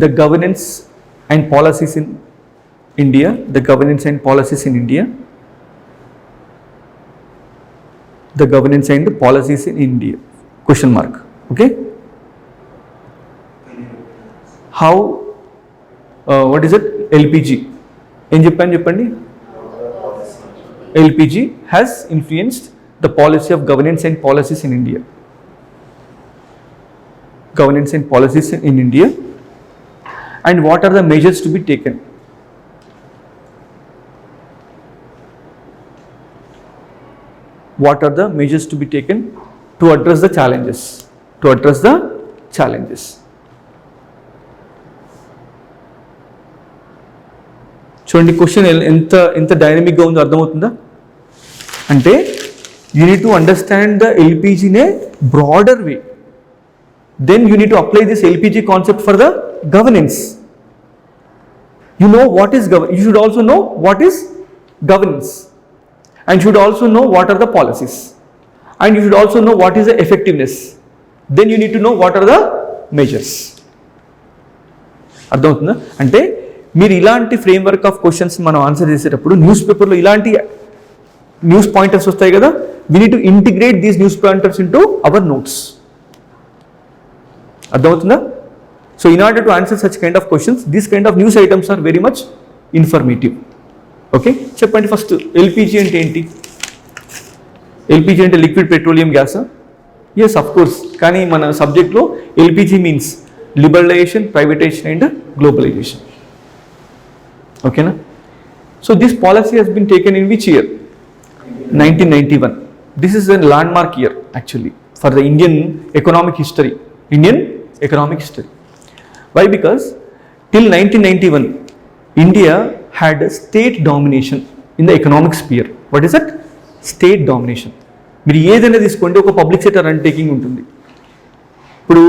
the governance and policies in India. The governance and policies in India. The governance and policies in India. Question mark. Okay. How? What is it? LPG. In Japan, LPG has influenced the policy of governance and policies in India. Governance and policies in India. And what are the measures to be taken? What are the measures to be taken to address the challenges? చూడండి question ఎంత డైనమిక్గా ఉందో అర్థమవుతుందా? అంటే you need to understand the LPG in a broader way. Then you need to apply this LPG concept for the governance. You know what is you should also know what is governance, and you should also know what are the policies, and you should also know what is the effectiveness. Then you need to know what are the measures. అర్థమవుతుందా? అంటే మీరు ఇలాంటి framework of questions మనం answer చేసేటప్పుడు news పేపర్లో ఇలాంటి news pointers వస్తాయి కదా, we need to integrate these news pointers into our notes. అర్థమవుతుందా? So in order to answer such kind of questions, these kind of news items are very much informative. Okay, చెప్పండి first LPG అంటే ఏంటి? LPG అంటే liquid petroleum గ్యాసా? Yes, of course. కానీ మన సబ్జెక్ట్లో LPG means liberalisation, privatisation and globalisation. ఓకేనా? So this policy has been taken in which year? 1991. This is a landmark year actually for the Indian economic history. Why? Because till 1991 India had state domination in the economic sphere. What is that? State domination. మీరు ఏదైనా తీసుకోండి, ఒక public sector undertaking ఉంటుంది. ఇప్పుడు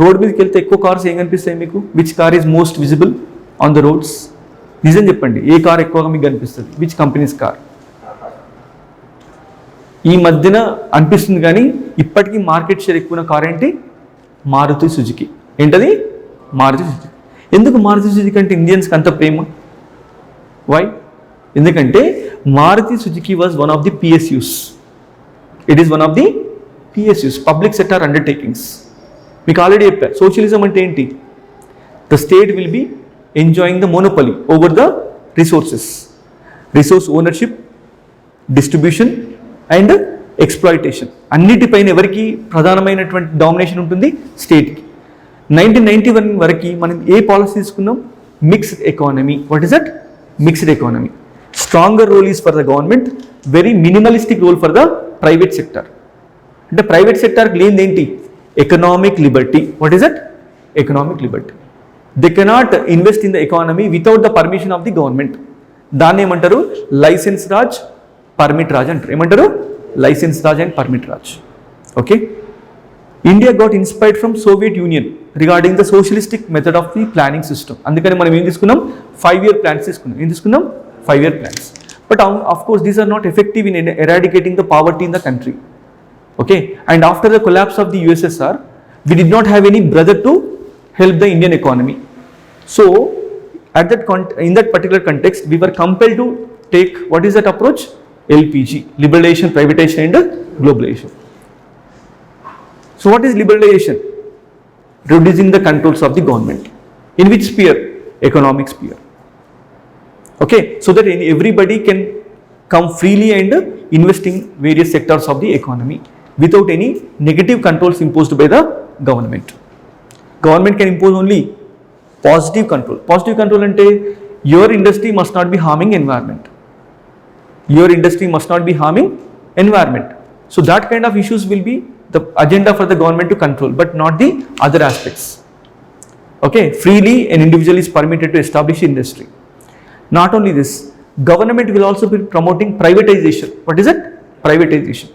road మీదకి వెళ్తే ఎక్కువ cars ఏం కనిపిస్తాయి మీకు? Which car is most visible on the roads? నిజం చెప్పండి, ఏ కార్ ఎక్కువగా మీకు కనిపిస్తుంది? Which companies car? ఈ మధ్యన అనిపిస్తుంది కానీ ఇప్పటికీ మార్కెట్ షేర్ ఎక్కువ కార్ ఏంటి? మారుతి సుజుకి. ఏంటది? మారుతి సుజుకి. ఎందుకు మారుతి సుజుకి అంటే ఇండియన్స్కి అంత ప్రేమ? వై? ఎందుకంటే Maruti Suzuki was one of the PSUs. It is one of the PSUs, public sector undertakings. మీకు ఆల్రెడీ చెప్పా, సోషలిజం అంటే ఏంటి? The state will be enjoying the monopoly over the resources, resource ownership, distribution and exploitation. అన్నిటిపైన ఎవరికి ప్రధానమైనటువంటి domination ఉంటుంది? స్టేట్కి. 1991 వరకు మనం ఏ పాలసీ తీసుకున్నాం? Mixed economy. What is that? Mixed economy. Stronger role is for the government, very minimalistic role for the private sector. అంటే ప్రైవేట్ సెక్టర్కి లేనిది ఏంటి? Economic liberty. What is that? Economic liberty. They cannot invest in the economy without the permission of the government. దాన్ని ఏమంటారు? License Raj, permit Raj అంటారు. ఏమంటారు? License Raj and permit Raj. Okay. India got inspired from Soviet Union regarding the socialistic method of the planning system. అందుకని మనం ఏం తీసుకున్నాం? 5-year plans తీసుకున్నాం. ఏం తీసుకున్నాం? 5-year plans. But of course these are not effective in eradicating the poverty in the country. Okay, and after the collapse of the USSR, we did not have any brother to help the Indian economy. So, at that in that particular context, we were compelled to take what is that approach? LPG, liberalization, privatization, and globalization. So, what is liberalization? Reducing the controls of the government. In which sphere? Economic sphere. Okay, so that everybody can come freely and invest in various sectors of the economy without any negative controls imposed by the government. Government can impose only positive control. Positive control ante your industry must not be harming environment. Your industry must not be harming environment. So that kind of issues will be the agenda for the government to control, but not the other aspects. Okay, freely an individual is permitted to establish industry. Not only this, government will also be promoting privatization. What is it? Privatization.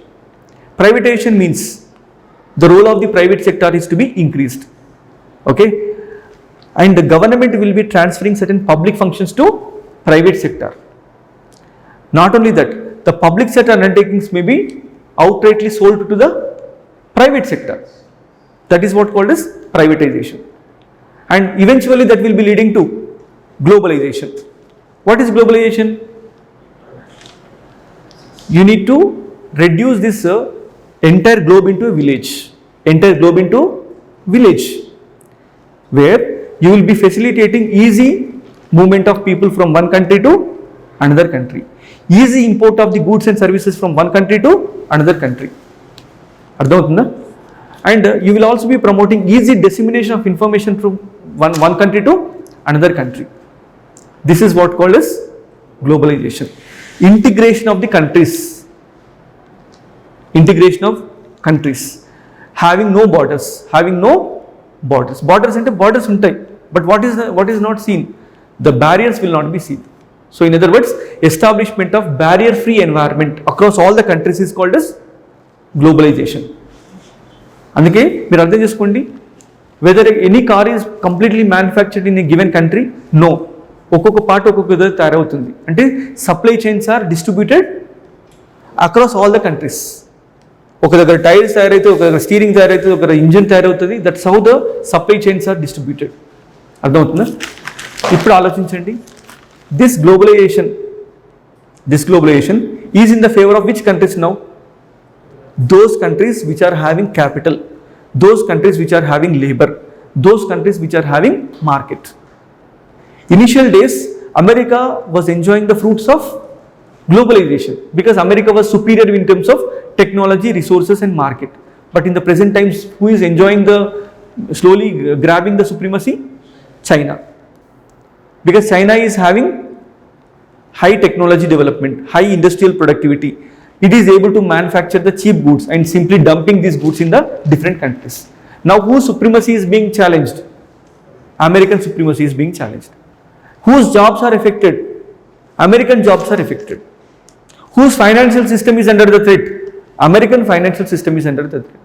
Privatization means the role of the private sector is to be increased. Okay, and the government will be transferring certain public functions to private sector. Not only that, the public sector undertakings may be outrightly sold to the private sector. That is what called as privatization. And eventually that will be leading to globalization. What is globalization? You need to reduce this entire globe into a village. Entire globe into village, where you will be facilitating easy movement of people from one country to another country. Easy import of the goods and services from one country to another country. Ardhavutunda? And you will also be promoting easy dissemination of information from one country to another country. This is what called as globalization. Integration of the countries. Integration of countries. Having no borders. Having no borders. Borders ante borders untai. But what is not seen? The barriers will not be seen. So in other words, establishment of barrier-free environment across all the countries is called as globalization. అందుకే మీరు అర్థం చేసుకోండి, whether any car is completely manufactured in a given country, no. ఒక్కొక్క part ఒక్కొక్క విధంగా తయారవుతుంది. అంటే supply chains are distributed across all the countries. ఒక దగ్గర టైర్స్ తయారైతే, ఒక దగ్గర స్టీరింగ్ తయారైతుంది, ఒక దగ్గర ఇంజిన్ తయారవుతుంది. That's how the supply chains are distributed. అర్థమవుతుందా? ఇప్పుడు ఆలోచించండి, this globalization is in the favour of which countries now? Those countries which are having capital, those countries which are having labor, those countries which are having market. Initial days, America was enjoying the fruits of globalization because America was superior in terms of technology, resources and market. But in the present times, who is enjoying slowly grabbing the supremacy? China. Because China is having high technology development, high industrial productivity. It is able to manufacture the cheap goods and simply dumping these goods in the different countries. Now whose supremacy is being challenged? American supremacy is being challenged. Whose jobs are affected? American jobs are affected. Whose financial system is under the threat? American financial system is under the threat.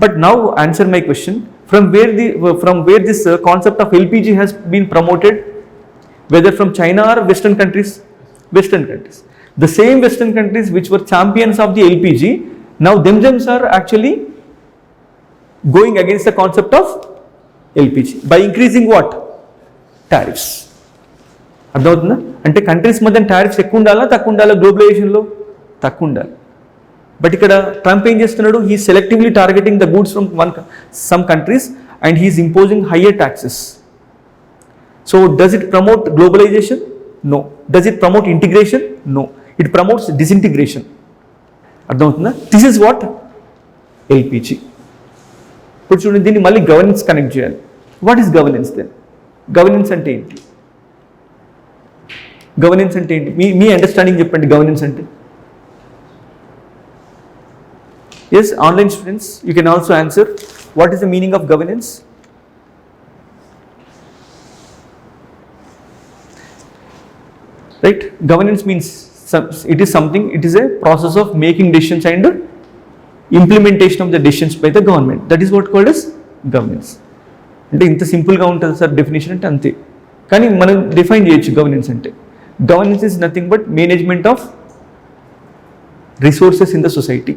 But now answer my question, from where this concept of LPG has been promoted, whether from China or Western countries? Western countries. The same Western countries which were champions of the LPG, now themselves are actually going against the concept of LPG by increasing what? Tariffs. అర్థమవుతుందా? అంటే countries మధ్య tariffs ఎక్కువ ఉండాలా తక్కువ ఉండాలా? గ్లోబలైజేషన్లో తక్కువ ఉండాలి. But ఇక్కడ ట్రంప్ ఏం చేస్తున్నాడు? He selectively targeting the goods from some countries and he is imposing higher taxes. So does it promote globalization? No. Does it promote integration? No. It promotes disintegration. అర్థమవుతుందా? This is what LPG. ఇప్పుడు చూడండి, దీన్ని మళ్ళీ governance connect చేయాలి. What is governance then? Governance అంటే ఏంటి? Governance అంటే ఏంటి? మీ అండర్స్టాండింగ్ చెప్పండి. గవర్నెన్స్ అంటే yes, online students, you can also answer. What is the meaning of governance? Right, governance means it is something, it is a process of making decisions and implementation of the decisions by the government. That is what called as governance. అంటే ఇంత సింపుల్గా ఉంటుంది sir definition అంటే, అంతే. కానీ మనం define చేయొచ్చు governance అంటే. Governance is nothing but management of resources in the society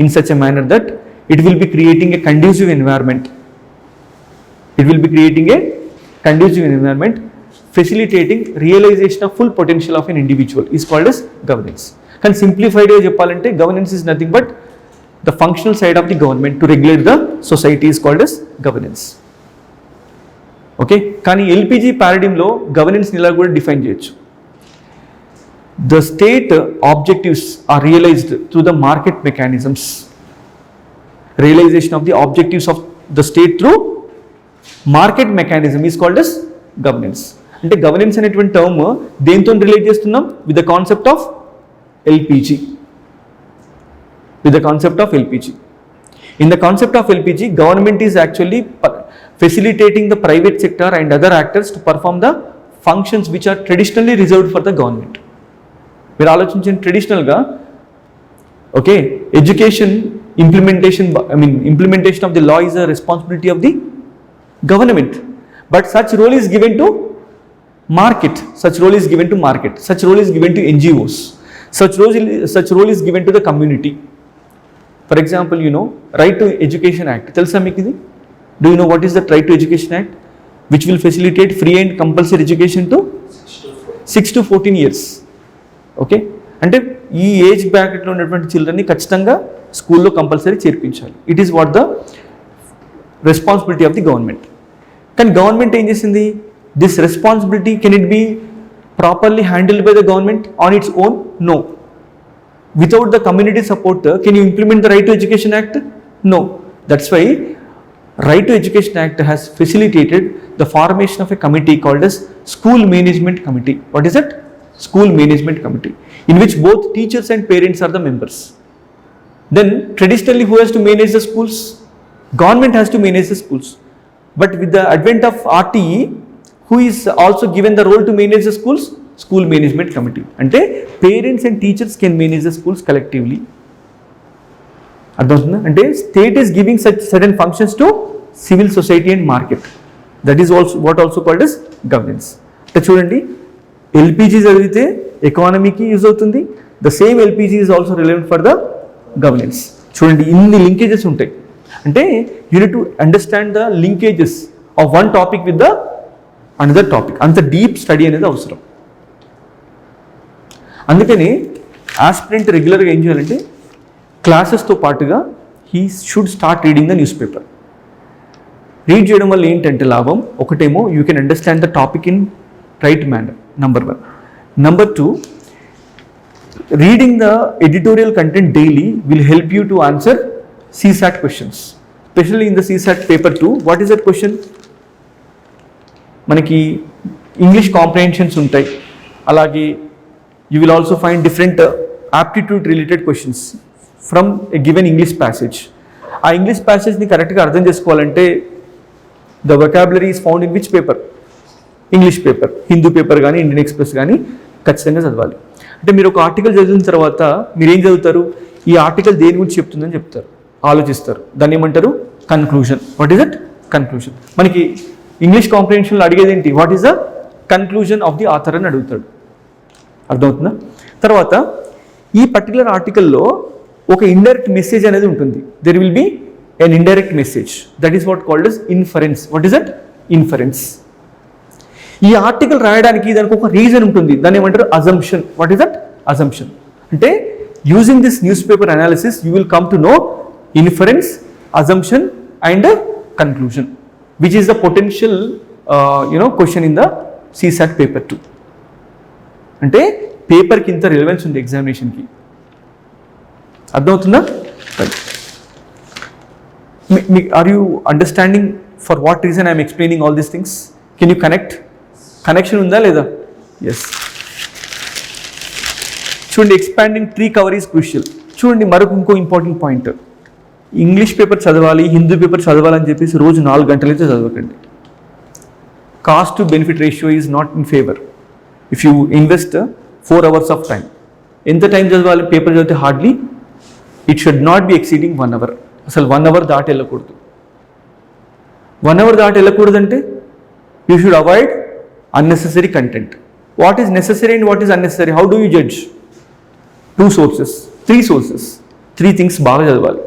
in such a manner that it will be creating a conducive environment. It will be creating a conducive environment, facilitating realization of full potential of an individual is called as governance. Can simplified way cheppalante, governance is nothing but the functional side of the government to regulate the society is called as governance. Okay, కానీ LPG paradigm లో governance ని ఇలా కూడా define చేయొచ్చు. The state objectives are realized through the market mechanisms. Realization of the objectives of the state through market mechanism is called as governance. అంటే governance అనేటువంటి term దేంతో relate చేస్తున్నాం? With the concept of LPG. With the concept of LPG. In the concept of LPG, government is actually facilitating the private sector and other actors to perform the functions which are traditionally reserved for the government. మీరు ఆలోచించండి, ట్రెడిషనల్గా okay, education implementation of the law is a responsibility of the government, but such role is given to market, such role is given to NGOs, such role is given to the community. For example, you know, Right to Education Act, తెలుసా మీకు ఇది? Do you know what is the Right to Education Act, which will facilitate free and compulsory education to 6 to 14 years. Okay, అంటే ఈ age బ్రాకెట్లో ఉన్నటువంటి చిల్డ్రన్ని ఖచ్చితంగా స్కూల్లో కంపల్సరీ చేర్పించాలి. It is what the responsibility of the government. కానీ government ఏం చేసింది? This responsibility can it be properly handled by the government on its own? No. Without the community support can you implement the Right to Education Act? No. That's why Right to Education Act has facilitated the formation of a committee called as School Management Committee. What is it? School Management Committee, in which both teachers and parents are the members. Then traditionally who has to manage the schools? Government has to manage the schools. But with the advent of RTE, who is also given the role to manage the schools? School Management Committee. Ante parents and teachers can manage the schools collectively. అర్థమవుతుందా? అంటే state is giving certain functions to civil society and market. That is also what also called as governance. అంటే చూడండి, LPG చదివితే ఎకానమీకి use అవుతుంది. The same LPG is also relevant for the governance. చూడండి, ఇన్ని linkages ఉంటాయి. అంటే you need to understand the linkages of one topic with the another topic. అంత డీప్ స్టడీ అనేది అవసరం. అందుకని ఆస్పిరెంట్ రెగ్యులర్గా ఏం చేయాలంటే క్లాసెస్తో పాటుగా he should start reading the news paper. Read చేయడం వల్ల ఏంటంటే లాభం, ఒకటేమో you can understand the topic in right manner, number 1. Number 2, reading the editorial content daily will help you to answer CSAT questions, specially in the CSAT paper 2. What is that question? మనకి English comprehensions ఉంటాయి. అలాగే you will also find different aptitude related questions from a given English passage. ఆ English ప్యాసేజ్ని కరెక్ట్గా అర్థం చేసుకోవాలంటే the vocabulary is found in which paper? English paper. Hindu paper కానీ Indian express కానీ ఖచ్చితంగా చదవాలి. అంటే మీరు ఒక ఆర్టికల్ చదివిన తర్వాత మీరు ఏం చదువుతారు? ఈ ఆర్టికల్ దేని గురించి చెప్తుందని చెప్తారు, ఆలోచిస్తారు. దాన్ని ఏమంటారు? Conclusion. What is that? Conclusion. మనకి ఇంగ్లీష్ కాంప్రహెన్షన్లో అడిగేది ఏంటి? What is the conclusion of the author అని అడుగుతాడు. అర్థమవుతుందా? తర్వాత ఈ పర్టికులర్ ఆర్టికల్లో ఒక ఇండైరెక్ట్ మెసేజ్ అనేది ఉంటుంది. There will be an indirect message. That is what called as inference. What is that? Inference. ఈ ఆర్టికల్ రాయడానికి దానికి ఒక రీజన్ ఉంటుంది. దాన్ని ఏమంటారు? Assumption. What is that? Assumption. అంటే using this newspaper analysis you will come to know inference, assumption and conclusion, which is the potential question in the CSAT paper 2. అంటే పేపర్కి ఇంత రిలవెన్స్ ఉంది ఎగ్జామినేషన్కి. అర్థమవుతుందా? Are you understanding for what reason I am explaining all these things? Can you connect? Connection unda leda? Yes. చూడండి, expanding tree cover is crucial. చూడండి, మరొక ఇంకో important point, English paper చదవాలి, హిందీ పేపర్ చదవాలని చెప్పేసి రోజు 4 గంటలైతే చదవకండి. Cost to benefit ratio is not in favour. If you invest 4 hours of time, ఎంత టైం చదవాలి పేపర్ చదివితే? Hardly it should not be exceeding 1 hour. అసలు 1 hour దాటి వెళ్ళకూడదు. 1 hour దాటి వెళ్ళకూడదంటే you should avoid unnecessary content. What is necessary and what is unnecessary? How do you judge? 2 sources, 3 sources, 3 things బాగా చదవాలి.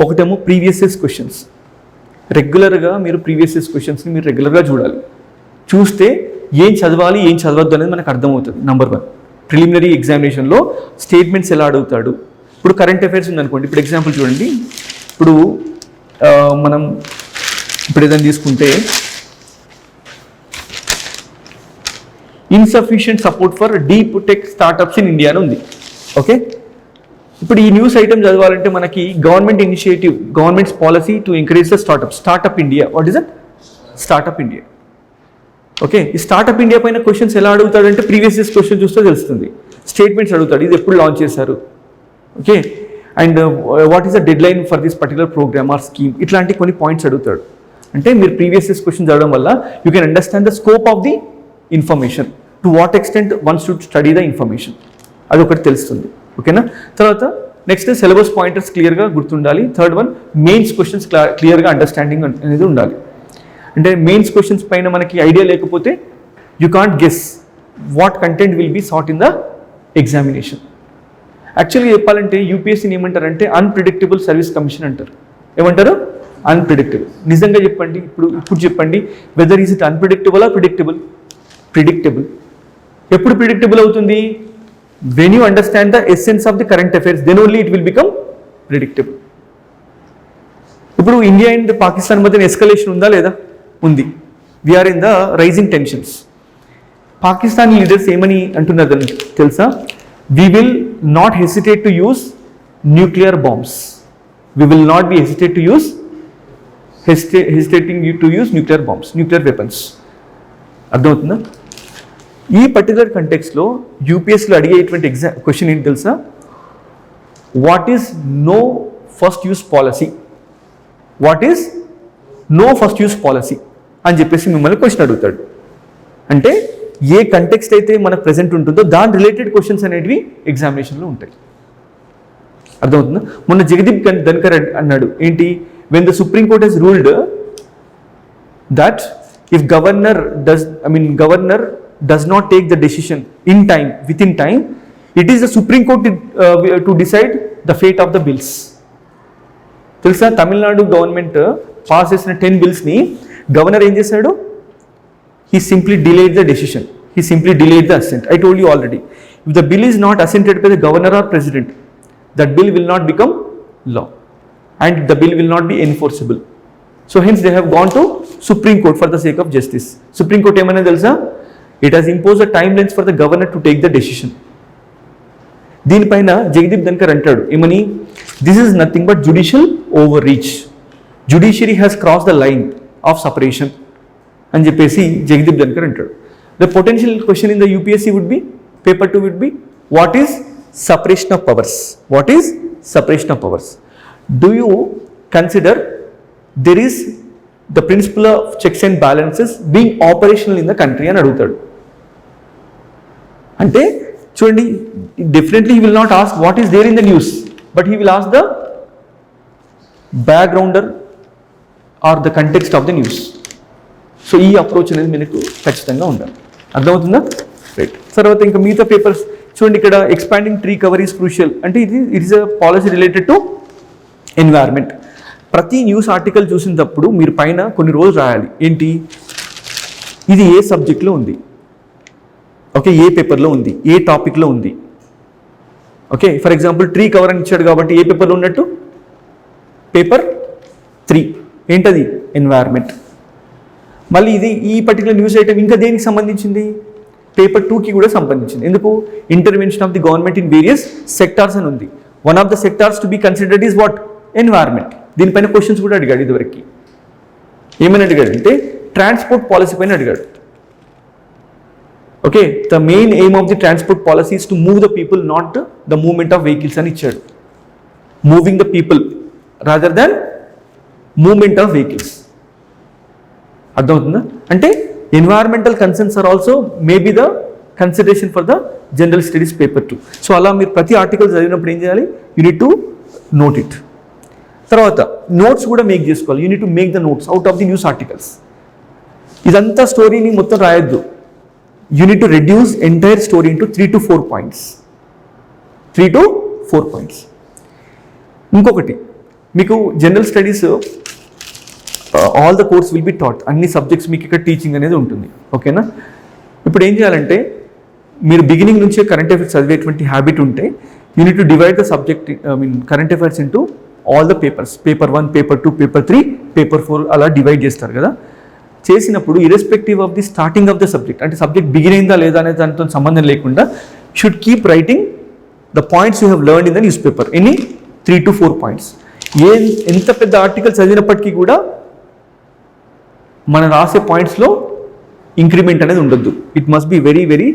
ఒకటేమో ప్రీవియస్ ఇయర్స్ క్వశ్చన్స్. రెగ్యులర్గా మీరు ప్రీవియస్ ఇయర్స్ క్వశ్చన్స్ని మీరు రెగ్యులర్గా చూడాలి. చూస్తే ఏం చదవాలి ఏం చదవద్దు అనేది మనకు అర్థమవుతుంది. నెంబర్ 1, ప్రిలిమినరీ ఎగ్జామినేషన్లో స్టేట్మెంట్స్ ఎలా అడుగుతాడు. ఇప్పుడు కరెంట్ అఫైర్స్ ఉందనుకోండి, ఇప్పుడు ఎగ్జాంపుల్ చూడండి, ఇప్పుడు మనం ఇప్పుడు ఏదైనా తీసుకుంటే insufficient support for deep tech startups in India అని ఉంది. ఓకే, ఇప్పుడు ఈ న్యూస్ ఐటమ్ చదవాలంటే మనకి government initiative, governments policy to encourage the startup India. What is that? Startup India. Okay, ఈ స్టార్టప్ ఇండియా పైన క్వశ్చన్స్ ఎలా అడుగుతాడంటే ప్రీవియస్ ఇయర్స్ క్వశ్చన్ చూస్తే తెలుస్తుంది. స్టేట్మెంట్స్ అడుగుతాడు, ఇది ఎప్పుడు లాంచ్ చేశారు, okay, and what is the deadline for this particular programme or scheme, ఇట్లాంటి కొన్ని పాయింట్స్ అడుగుతాడు. అంటే మీరు ప్రీవియస్ ఇయర్స్ క్వశ్చన్ చదవడం వల్ల you can understand the scope of the information, to what extent one should study the information, అది ఒకటి తెలుస్తుంది. ఓకేనా? తర్వాత నెక్స్ట్ సిలబస్ పాయింటర్స్ క్లియర్గా గుర్తుండాలి. థర్డ్ వన్, మెయిన్స్ క్వశ్చన్స్ క్లియర్గా అండర్స్టాండింగ్ అనేది ఉండాలి. అంటే మెయిన్స్ క్వశ్చన్స్ పైన మనకి ఐడియా లేకపోతే you can't guess what content will be sought in the examination. యాక్చువల్గా చెప్పాలంటే యూపీఎస్సీని ఏమంటారంటే అన్ప్రిడిక్టబుల్ సర్వీస్ కమిషన్ అంటారు. ఏమంటారు? అన్ప్రిడిక్టబుల్. నిజంగా చెప్పండి, ఇప్పుడు చెప్పండి, weather is it unpredictable or predictable? Predictable. ఎప్పుడు ప్రిడిక్టబుల్ అవుతుంది? When you understand the essence of the current affairs, then only it will become predictable. ఇప్పుడు ఇండియా అండ్ పాకిస్తాన్ మధ్య ఎస్కలేషన్ ఉందా లేదా? ఉంది. We are in the rising tensions. Pakistan leaders ఏమని అంటున్నారు తెలుసా? we will not hesitate to use nuclear bombs. We will not be hesitating to use nuclear bombs, nuclear weapons. అర్థమవుతుందా? ఈ పర్టికులర్ కంటెక్స్లో యూపీఎస్లో అడిగేటువంటి క్వశ్చన్ ఏంటి తెలుసా? What is no first use policy? What is no first use policy అని చెప్పేసి మిమ్మల్ని question అడుగుతాడు. అంటే ఏ కంటెక్స్ట్ అయితే మనకు ప్రెజెంట్ ఉంటుందో దాని రిలేటెడ్ క్వశ్చన్స్ అనేవి ఎగ్జామినేషన్లో ఉంటాయి. అర్థమవుతుందా? మొన్న జగదీప్ ధన్కర్ అన్నాడు ఏంటి, when the Supreme Court has ruled that if governor does not take the decision within time, it is the Supreme Court to decide the fate of the bills. తెలుసా? Tamil Nadu government pass చేసిన 10 బిల్స్ని governor ఏం చేశాడు? He simply delayed the decision. He simply delayed the assent. I told you already. If the bill is not assented by the governor or president, that bill will not become law and the bill will not be enforceable. So hence they have gone to Supreme Court for the sake of justice. Supreme Court emana telsa? It has imposed a timelines for the governor to take the decision. దీని పైన జగదీప్ ధన్కర్ అంటాడు ఏమని, this is nothing but judicial overreach. Judiciary has crossed the line of separation అని చెప్పేసి జగదీప్ ధన్కర్ అంటాడు. The potential question in the UPSC would be, paper 2 would be, what is separation of powers? What is separation of powers? Do you consider there is the principle of checks and balances being operational in the country అని అడుగుతాడు. అంటే చూడండి, definitely he will not ask what is there in the news, but he will ask the backgrounder or the context of the news. So ఈ approach అనేది మీకు ఖచ్చితంగా ఉండాలి. అర్థమవుతుందా? రైట్. తర్వాత ఇంకా మిగతా పేపర్స్ చూడండి, ఇక్కడ expanding tree cover is crucial అంటే it is a policy related to environment. ప్రతి న్యూస్ ఆర్టికల్ చూసినప్పుడు మీరు పైన కొన్ని రోజులు రాయాలి. ఏంటి, ఇది ఏ సబ్జెక్ట్లో ఉంది, ఓకే, ఏ పేపర్లో ఉంది, ఏ టాపిక్లో ఉంది. Okay, for example tree cover అని ఇచ్చాడు కాబట్టి ఏ పేపర్లో ఉన్నట్టు? పేపర్ 3. ఏంటది? ఎన్వైర్న్మెంట్. మళ్ళీ ఇది ఈ పర్టికులర్ న్యూస్ ఐటమ్ ఇంకా దేనికి సంబంధించింది? పేపర్ 2కి కూడా సంబంధించింది. ఎందుకు? Intervention of the government in various sectors అని ఉంది. One of the sectors to be considered is what? Environment. దీనిపైన క్వశ్చన్స్ కూడా అడిగాడు ఇదివరకు. ఏమని అడిగాడు అంటే ట్రాన్స్పోర్ట్ పాలసీ పైన అడిగాడు. Okay, the main aim of the transport policy is to move the people, not the movement of vehicles అని ఇచ్చాడు. Moving the people rather than movement of vehicles. అర్థమవుతుందా? అంటే environmental concerns are also maybe the consideration for the general studies paper 2. So అలా మీరు ప్రతి article చదివినప్పుడు ఏం చేయాలి, you need to note it. తర్వాత నోట్స్ కూడా మేక్ చేసుకోవాలి. You need to make the notes out of the news articles. ఇదంతా స్టోరీని మొత్తం రాయొద్దు. You need to reduce entire story into 3 to 4 points. 3 to 4 points. ఇంకొకటి, మీకు general studies all the course will be taught. అన్ని subjects మీకు ఇక్కడ teaching అనేది ఉంటుంది. ఓకేనా? ఇప్పుడు ఏం చేయాలంటే మీరు బిగినింగ్ నుంచే కరెంట్ అఫైర్స్ చదివేటువంటి హ్యాబిట్ ఉంటే you need to divide the subject current affairs into all the papers. Paper 1, paper 2, paper 3, paper 4 అలా డివైడ్ చేస్తారు కదా. చేసినప్పుడు irrespective of the starting of the subject, అంటే సబ్జెక్ట్ బిగిన్ అయిందా లేదా అనే దానితో సంబంధం లేకుండా should keep writing the points you have learned in the news paper. ఎన్ని 3 to 4 పాయింట్స్. ఎంత పెద్ద ఆర్టికల్ చదివినప్పటికీ కూడా మన రాసే పాయింట్స్లో ఇంక్రిమెంట్ అనేది ఉండొద్దు. It must be very very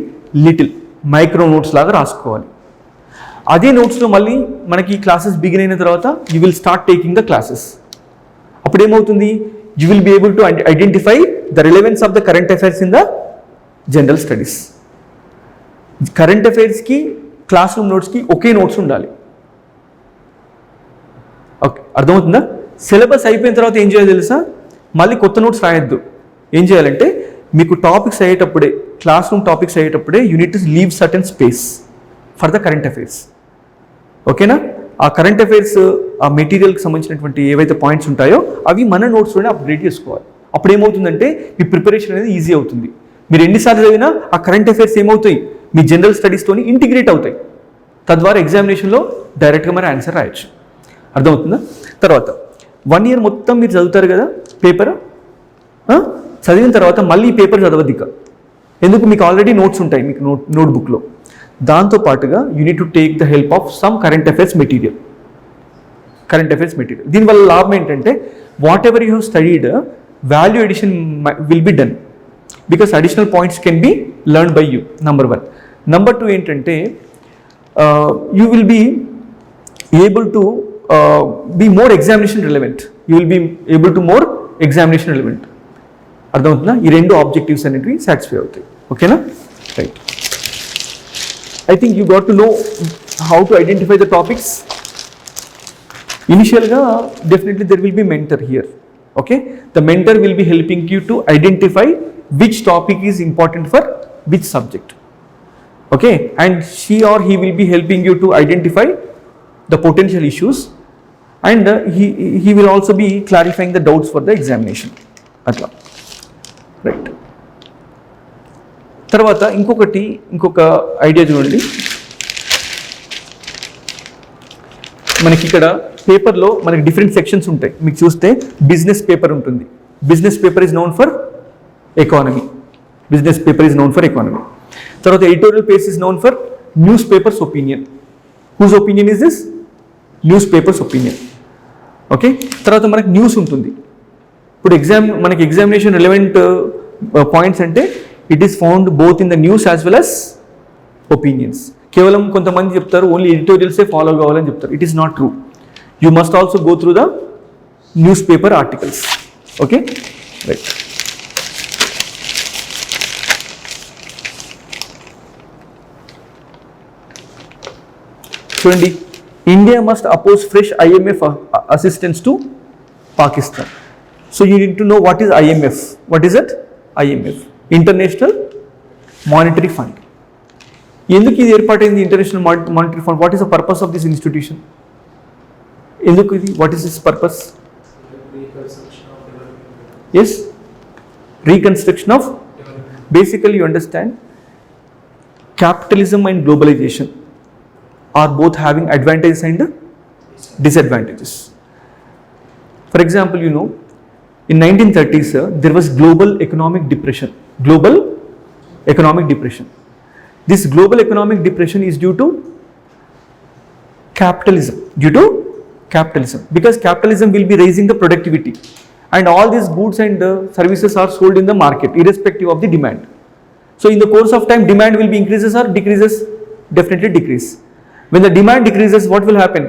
little, micro notes లాగా రాసుకోవాలి. అదే నోట్స్లో మళ్ళీ మనకి క్లాసెస్ బిగిన్ అయిన తర్వాత you will start taking the classes. అప్పుడు ఏమవుతుంది, you will be able to identify the relevance of the current affairs in the general studies. Current అఫైర్స్కి క్లాస్ రూమ్ నోట్స్కి ఒకే నోట్స్ ఉండాలి. ఓకే, అర్థమవుతుందా? సిలబస్ అయిపోయిన తర్వాత ఏం చేయాలి తెలుసా, మళ్ళీ కొత్త నోట్స్ రాయొద్దు. ఏం చేయాలంటే మీకు టాపిక్స్ అయ్యేటప్పుడే, క్లాస్ రూమ్ టాపిక్స్ అయ్యేటప్పుడే you need to leave certain space for the current affairs. ఓకేనా? ఆ కరెంట్ అఫైర్స్ ఆ మెటీరియల్కి సంబంధించినటువంటి ఏవైతే పాయింట్స్ ఉంటాయో అవి మన నోట్స్లోనే అప్గ్రేడ్ చేసుకోవాలి. అప్పుడు ఏమవుతుందంటే మీ ప్రిపరేషన్ అనేది ఈజీ అవుతుంది. మీరు ఎన్నిసార్లు చదివినా ఆ కరెంట్ అఫైర్స్ ఏమవుతాయి, మీ జనరల్ స్టడీస్తోని ఇంటిగ్రేట్ అవుతాయి. తద్వారా ఎగ్జామినేషన్లో డైరెక్ట్గా మరి ఆన్సర్ రాయొచ్చు. అర్థమవుతుందా? తర్వాత 1 year మొత్తం మీరు చదువుతారు కదా పేపర్, చదివిన తర్వాత మళ్ళీ పేపర్ చదవద్దు ఇక. ఎందుకు, మీకు ఆల్రెడీ నోట్స్ ఉంటాయి మీకు నోట్బుక్లో. దాంతోపాటుగా you need to take the help of some current affairs material. దీనివల్ల లాభం ఏంటంటే whatever you have studied, value addition will be done because additional points can be learn by you. Number 1. Number 2 ఏంటంటే you will be able to be more examination relevant. You will be able to more examination relevant. అర్థమవుతుందా? ఈ 2 objectives అనేవి satisfy అవుతాయి. ఓకేనా? Right. I think you got to know how to identify the topics. ఇనిషియల్గా definitely there will be mentor here. Okay, the mentor will be helping you to identify which topic is important for which subject. Okay, and she or he will be helping you to identify the potential issues and he will also be clarifying the doubts for the examination. atla right. తర్వాత ఇంకొక idea చూడండి. మనకి ఇక్కడ పేపర్లో మనకి different sections ఉంటాయి. మీకు చూస్తే బిజినెస్ పేపర్ ఉంటుంది. Business paper is known for economy. తర్వాత editorial page is known for newspapers opinion. Whose opinion is this? Newspapers opinion. Okay, తర్వాత మనకి న్యూస్ ఉంటుంది. ఇప్పుడు మనకి ఎగ్జామినేషన్ రిలవెంట్ పాయింట్స్ అంటే it is found both in the news as well as opinions. కేవలం కొంతమంది చెప్తారు only ఎడిటోరియల్సే ఫాలో కావాలని చెప్తారు. It is not true. You must also go through the news paper articles. Okay, right. చూడండి, India must oppose fresh IMF assistance to Pakistan. So you need to know what is IMF. What is it? IMF, International Monetary Fund. ఎందుకు ఇది ఏర్పాటైంది international monetary fund? What is the purpose of this institution? ఎందుకు ఇది? What is this purpose? Yes, reconstruction of. Basically you understand capitalism and globalization are both having advantages and disadvantages. For example, you know, in 1930s there was global economic depression. This global economic depression is due to capitalism, due to Capitalism, because capitalism will be raising the productivity and all these goods and services are sold in the market irrespective of the demand. So in the course of time, demand will be increases or decreases? Definitely decrease. When the demand decreases, what will happen?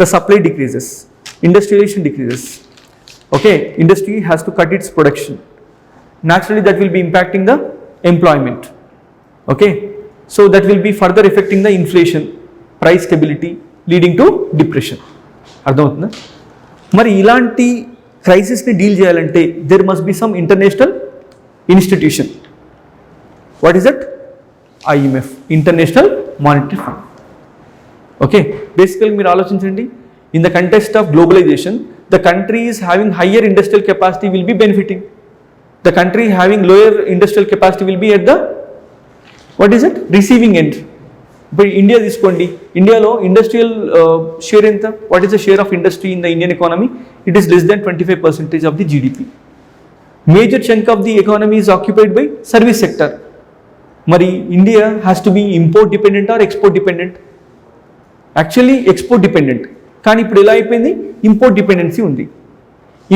The supply decreases, industrialization decreases. Okay, industry has to cut its production. Naturally that will be impacting the employment. Okay, so that will be further affecting the inflation, price stability, leading to depression. అర్థమవుతుందా? మరి ఇలాంటి క్రైసిస్ని deal చేయాలంటే there must be some international institution. What is that? IMF, International Monetary Fund. Okay, basically మీరు ఆలోచించండి, in the context of globalization, the country is having higher industrial capacity will be benefiting. The country having lower industrial capacity will be at the, what is it, receiving end. But India తీసుకోండి, ఇండియాలో industrial share ఎంత? What is the share of industry in the Indian economy? It is less than 25% of the GDP. Major chunk of the economy is occupied by service sector. మరి India has to be import dependent or export dependent? Actually export dependent, కానీ ఇప్పుడు ఎలా అయిపోయింది? Import dependency ఉంది.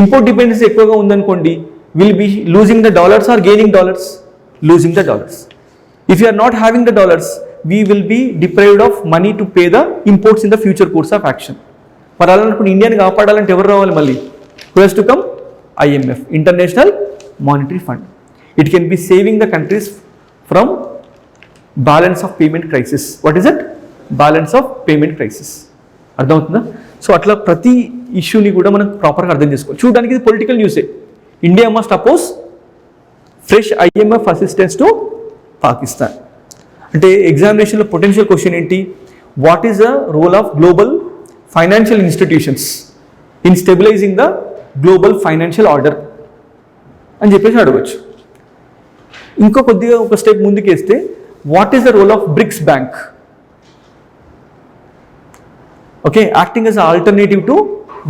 Import dependency ఎక్కువగా ఉందనుకోండి, will be losing the dollars or gaining dollars? Losing the dollars. If you are not having the dollars, we will be deprived of money to pay the imports in the future course of action. మరి అలాంటి ఇండియాని కాపాడాలంటే ఎవరు రావాలి మళ్ళీ? Who has to come? IMF, International Monetary Fund. It can be saving the countries from balance of payment crisis. What is it? Balance of payment crisis. అర్థమవుతుందా? So అట్లా ప్రతి ఇష్యూని కూడా మనం ప్రాపర్గా అర్థం చేసుకోవాలి. చూడడానికి ఇది పొలిటికల్ న్యూసే. India must oppose fresh IMF assistance to Pakistan. అంటే ఎగ్జామినేషన్లో పొటెన్షియల్ క్వశ్చన్ ఏంటి? What is the role of global financial institutions in stabilizing the global financial order అని చెప్పేసి అడగవచ్చు. ఇంకో కొద్దిగా ఒక స్టెప్ ముందుకేస్తే, what is the role of BRICS bank? Okay, acting as alternative to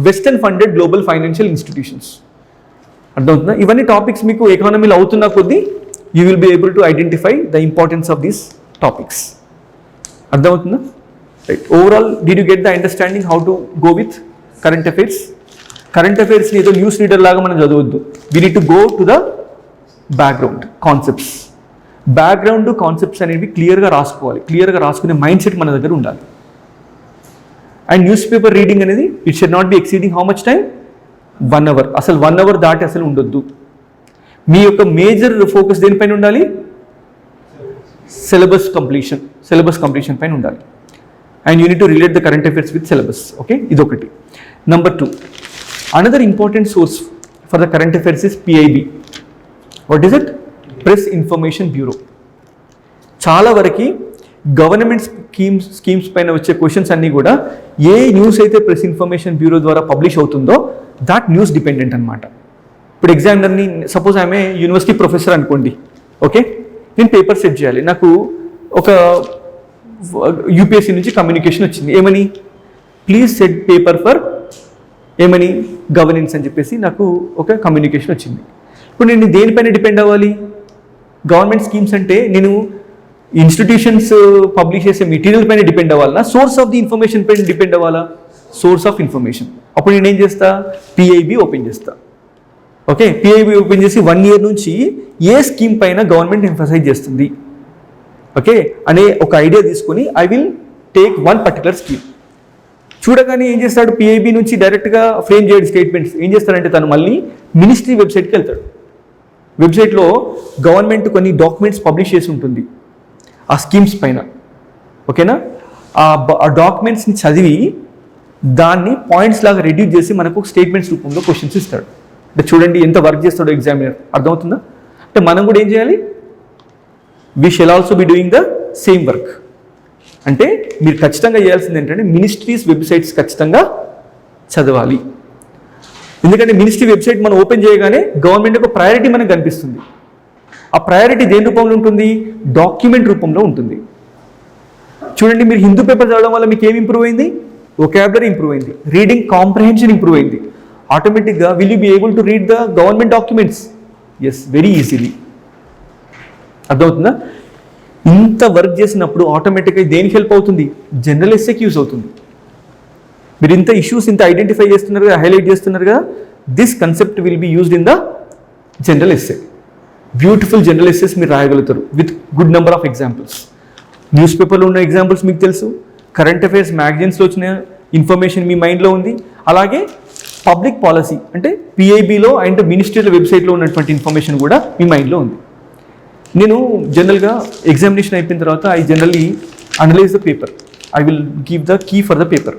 western funded global financial institutions. అర్థమవుతుందా? ఇవన్నీ topics మీకు ఎకానమీలో అవుతున్న కొద్దీ you will be able to identify the importance of these topics. అర్థమవుతుందా? Right. Overall did you get the understanding how to go with current affairs? Current అఫైర్స్ని ఏదో news reader లాగా మనం చదవద్దు. we need to go to the background concepts. Background concepts అనేవి క్లియర్గా రాసుకోవాలి. క్లియర్గా రాసుకునే మైండ్ సెట్ మన దగ్గర ఉండాలి. అండ్ న్యూస్ పేపర్ రీడింగ్ అనేది it should not be exceeding how much time? 1 hour. అసలు 1 hour దాటి అసలు ఉండొద్దు. మీ యొక్క మేజర్ ఫోకస్ దేనిపైన ఉండాలి? సిలబస్ కంప్లీషన్ పైన ఉండాలి. And you need to relate the current affairs with syllabus. Okay, ఇదొకటి. Number 2, another important source for the current affairs is PIB. What is it? Press information bureau. చాలా వరకు government schemes పైన వచ్చే questions అన్నీ కూడా ఏ న్యూస్ అయితే press information bureau ద్వారా పబ్లిష్ అవుతుందో దాట్ న్యూస్ డిపెండెంట్ అనమాట. ఇప్పుడు ఎగ్జామినర్ని, సపోజ్ ఆమె యూనివర్సిటీ ప్రొఫెసర్ అనుకోండి. ఓకే, నేను పేపర్ సెట్ చేయాలి. నాకు ఒక UPSC నుంచి కమ్యూనికేషన్ వచ్చింది. ఏమని? ప్లీజ్ సెట్ పేపర్ ఫర్ ఏమని? గవర్నెన్స్ అని చెప్పేసి నాకు ఒక కమ్యూనికేషన్ వచ్చింది. ఇప్పుడు నేను దేనిపైన డిపెండ్ అవ్వాలి? గవర్నమెంట్ స్కీమ్స్ అంటే నేను ఇన్స్టిట్యూషన్స్ పబ్లిష్ చేసే మెటీరియల్ పైన డిపెండ్ అవ్వాలా? సోర్స్ ఆఫ్ ది ఇన్ఫర్మేషన్ పైన డిపెండ్ అవ్వాలా? Source of information. అప్పుడు నేను ఏం చేస్తా? PIB ఓపెన్ చేస్తా. ఓకే, PIB ఓపెన్ చేసి 1 year నుంచి ఏ స్కీమ్ పైన గవర్నమెంట్ ఎంఫసైజ్ చేస్తుంది ఓకే అనే ఒక ఐడియా తీసుకుని I will take 1 particular scheme. చూడగానే ఏం చేస్తాడు? PIB నుంచి డైరెక్ట్గా ఫ్రేమ్ చేయడు స్టేట్మెంట్స్. ఏం చేస్తాడంటే తను మళ్ళీ మినిస్ట్రీ వెబ్సైట్కి వెళ్తాడు. వెబ్సైట్లో గవర్నమెంట్ కొన్ని డాక్యుమెంట్స్ పబ్లిష్ చేసి ఉంటుంది ఆ స్కీమ్స్ పైన. ఓకేనా? ఆ డాక్యుమెంట్స్ని చదివి దాన్ని పాయింట్స్ లాగా రెడ్యూస్ చేసి మనకు స్టేట్మెంట్స్ రూపంలో క్వశ్చన్స్ ఇస్తాడు. అంటే చూడండి ఎంత వర్క్ చేస్తాడో ఎగ్జామినర్. అర్థమవుతుందా? అంటే మనం కూడా ఏం చేయాలి? We shall also be doing the same work. అంటే మీరు ఖచ్చితంగా చేయాల్సింది ఏంటంటే మినిస్ట్రీస్ వెబ్సైట్స్ ఖచ్చితంగా చదవాలి. ఎందుకంటే మినిస్ట్రీ వెబ్సైట్ మనం ఓపెన్ చేయగానే గవర్నమెంట్ యొక్క ప్రయారిటీ మనకు కనిపిస్తుంది. ఆ ప్రయారిటీ దేని రూపంలో ఉంటుంది? డాక్యుమెంట్ రూపంలో ఉంటుంది. చూడండి, మీరు హిందూ పేపర్ చదవడం వల్ల మీకు ఏమి ఇంప్రూవ్ అయింది? వొకాబులరీ ఇంప్రూవ్ అయింది, రీడింగ్ కాంప్రహెన్షన్ ఇంప్రూవ్ అయింది. ఆటోమేటిక్గా will you be able to read the government documents? Yes, very easily. అర్థమవుతుందా? ఇంత వర్క్ చేసినప్పుడు ఆటోమేటిక్గా దేనికి హెల్ప్ అవుతుంది? జనరల్ ఎస్ఏకి యూజ్ అవుతుంది. మీరు ఇంత ఇష్యూస్ ఇంత ఐడెంటిఫై చేస్తున్నారు కదా, హైలైట్ చేస్తున్నారు కదా, this concept will be used in the general essay. Beautiful general essays మీరు రాయగలుగుతారు with good number of examples. News పేపర్లో ఉన్న ఎగ్జాంపుల్స్ మీకు తెలుసు, కరెంట్ అఫైర్స్ మ్యాగజైన్స్లో వచ్చిన ఇన్ఫర్మేషన్ మీ మైండ్లో ఉంది, అలాగే పబ్లిక్ పాలసీ అంటే పిఐబిలో అండ్ మినిస్ట్రీల వెబ్సైట్లో ఉన్నటువంటి ఇన్ఫర్మేషన్ కూడా మీ మైండ్లో ఉంది. నేను జనరల్గా ఎగ్జామినేషన్ అయిపోయిన తర్వాత I generally analyse the paper, I will give the key for the paper.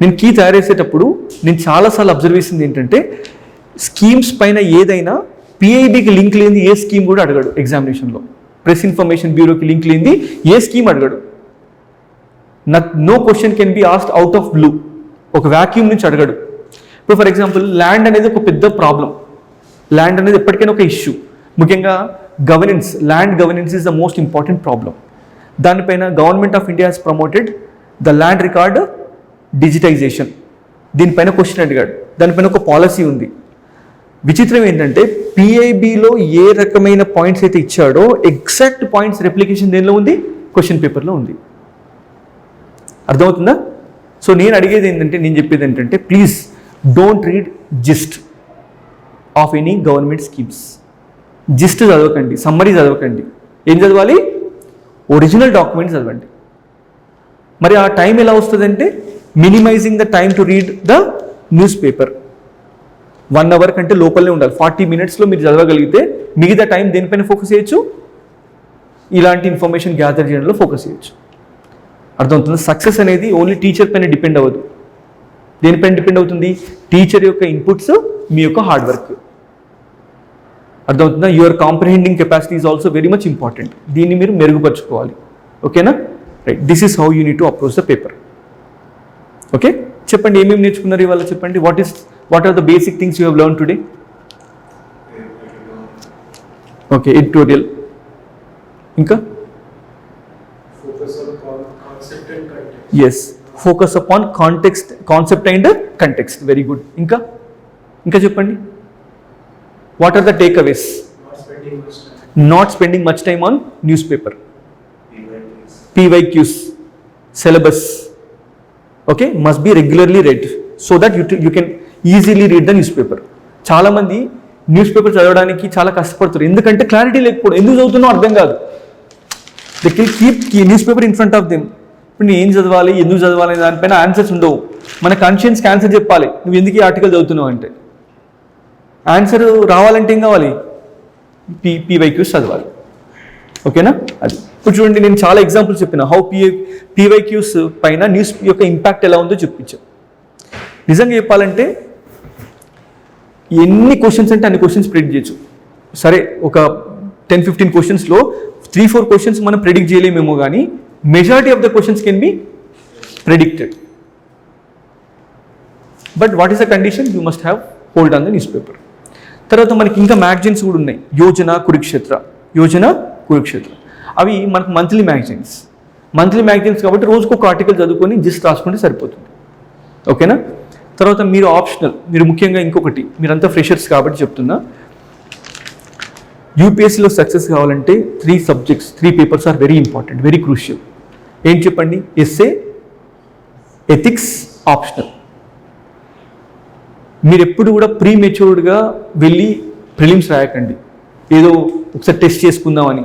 నేను కీ తయారు చేసేటప్పుడు నేను చాలాసార్లు అబ్జర్వ్ చేసింది ఏంటంటే, స్కీమ్స్ పైన ఏదైనా పిఐబికి లింక్ లేనిది ఏ స్కీమ్ కూడా అడగడు ఎగ్జామినేషన్లో. ప్రెస్ ఇన్ఫర్మేషన్ బ్యూరోకి లింక్ లేనిది ఏ స్కీమ్ అడగడు. No question can be asked out of blue, ఒక వ్యాక్యూమ్ నుంచి అడగడు. ఇప్పుడు ఫర్ ఎగ్జాంపుల్ ల్యాండ్ అనేది ఒక పెద్ద ప్రాబ్లం, ల్యాండ్ అనేది ఎప్పటికైనా ఒక ఇష్యూ, ముఖ్యంగా governance, land governance is the most important problem. దానిపైన government of India has promoted the land record digitization, దీనిపైన క్వశ్చన్ అడిగాడు, దానిపైన ఒక పాలసీ ఉంది. విచిత్రం ఏంటంటే పిఐబిలో ఏ రకమైన పాయింట్స్ అయితే ఇచ్చాడో ఎగ్జాక్ట్ పాయింట్స్ రెప్లికేషన్ దేనిలో ఉంది, క్వశ్చన్ పేపర్లో ఉంది. అర్థమవుతుందా? సో నేను అడిగేది ఏంటంటే, నేను చెప్పేది ఏంటంటే, please don't read gist of any government schemes. Gist చదవకండి, సమ్మరీ చదవకండి. ఏం చదవాలి? ఒరిజినల్ డాక్యుమెంట్స్ చదవండి. మరి ఆ టైం ఎలా వస్తుందంటే, minimising the time to read the news paper. 1 hour కంటే లోపలనే ఉండాలి. 40 minutesలో మీరు చదవగలిగితే మిగతా టైం దేనిపైన ఫోకస్ చేయొచ్చు, ఇలాంటి ఇన్ఫర్మేషన్ గ్యాదర్ చేయడంలో ఫోకస్ చేయొచ్చు. అర్థమవుతుంది? సక్సెస్ అనేది ఓన్లీ టీచర్ పైన డిపెండ్ అవ్వదు. దేనిపైన డిపెండ్ అవుతుంది? టీచర్ యొక్క ఇన్పుట్స్, మీ యొక్క హార్డ్ వర్క్. అర్థమవుతుందా? Your comprehending capacity is also very much important. దీన్ని మీరు మెరుగుపరచుకోవాలి. ఓకేనా? Right, this is how you need to approach the paper. Okay, చెప్పండి ఏమేమి నేర్చుకున్నారు ఇవాళ? చెప్పండి, what are the basic things you have learn today? Okay, editorial. ఇంకా? Yes, focus upon concept and context. Very good. ఇంకా చెప్పండి, what are the takeaways? Not spending much time on newspaper, PYQs, syllabus. Okay, must be regularly read so that you can easily read the newspaper. చాలా మంది news paper చదవడానికి చాలా కష్టపడుతారు, ఎందుకంటే clarity లేకపోవడం. ఎందుకు చదువుతున్నా అర్థం కాదు. They can keep news paper in front of them. ఇప్పుడు నేను ఏం చదవాలి, ఎందుకు చదవాలి అనే దానిపైన ఆన్సర్స్ ఉండవు. మన కాన్షియన్స్కి ఆన్సర్ చెప్పాలి, నువ్వు ఎందుకు ఈ ఆర్టికల్ చదువుతున్నావు అంటే. ఆన్సర్ రావాలంటే ఏం కావాలి? PYQs చదవాలి. ఓకేనా? అది ఇప్పుడు చూడండి, నేను చాలా ఎగ్జాంపుల్స్ చెప్పిన హౌ PYQs పైన న్యూస్ యొక్క ఇంపాక్ట్ ఎలా ఉందో చూపించాను. నిజంగా చెప్పాలంటే ఎన్ని క్వశ్చన్స్ అంటే అన్ని క్వశ్చన్స్ ప్రెడిక్ట్ చేయొచ్చు. సరే, ఒక 10-15 క్వశ్చన్స్లో 3-4 క్వశ్చన్స్ మనం ప్రెడిక్ట్ చేయలేమేమో, కానీ majority of the questions can be predicted. But what is the condition? You must have hold on the news paper. తర్వాత మనకి ఇంకా మ్యాగజైన్స్ కూడా ఉన్నాయి, యోజన, కురుక్షేత్ర. అవి మనకు మంత్లీ మ్యాగజైన్స్ కాబట్టి రోజుకు ఒక ఆర్టికల్ చదువుకొని జస్ట్ రాసుకుంటే సరిపోతుంది. ఓకేనా? తర్వాత మీరు ఆప్షనల్, మీరు ముఖ్యంగా ఇంకొకటి, మీరంతా ఫ్రెషర్స్ కాబట్టి చెప్తున్నా, యూపీఎస్సీలో సక్సెస్ కావాలంటే 3 papers are very important, very crucial. ఏం చెప్పండి? Essay, ethics, optional. మీరు ఎప్పుడు కూడా ప్రీమెచ్యూర్డ్గా వెళ్ళి ప్రిలిమ్స్ రాయకండి, ఏదో ఒకసారి టెస్ట్ చేసుకుందామని.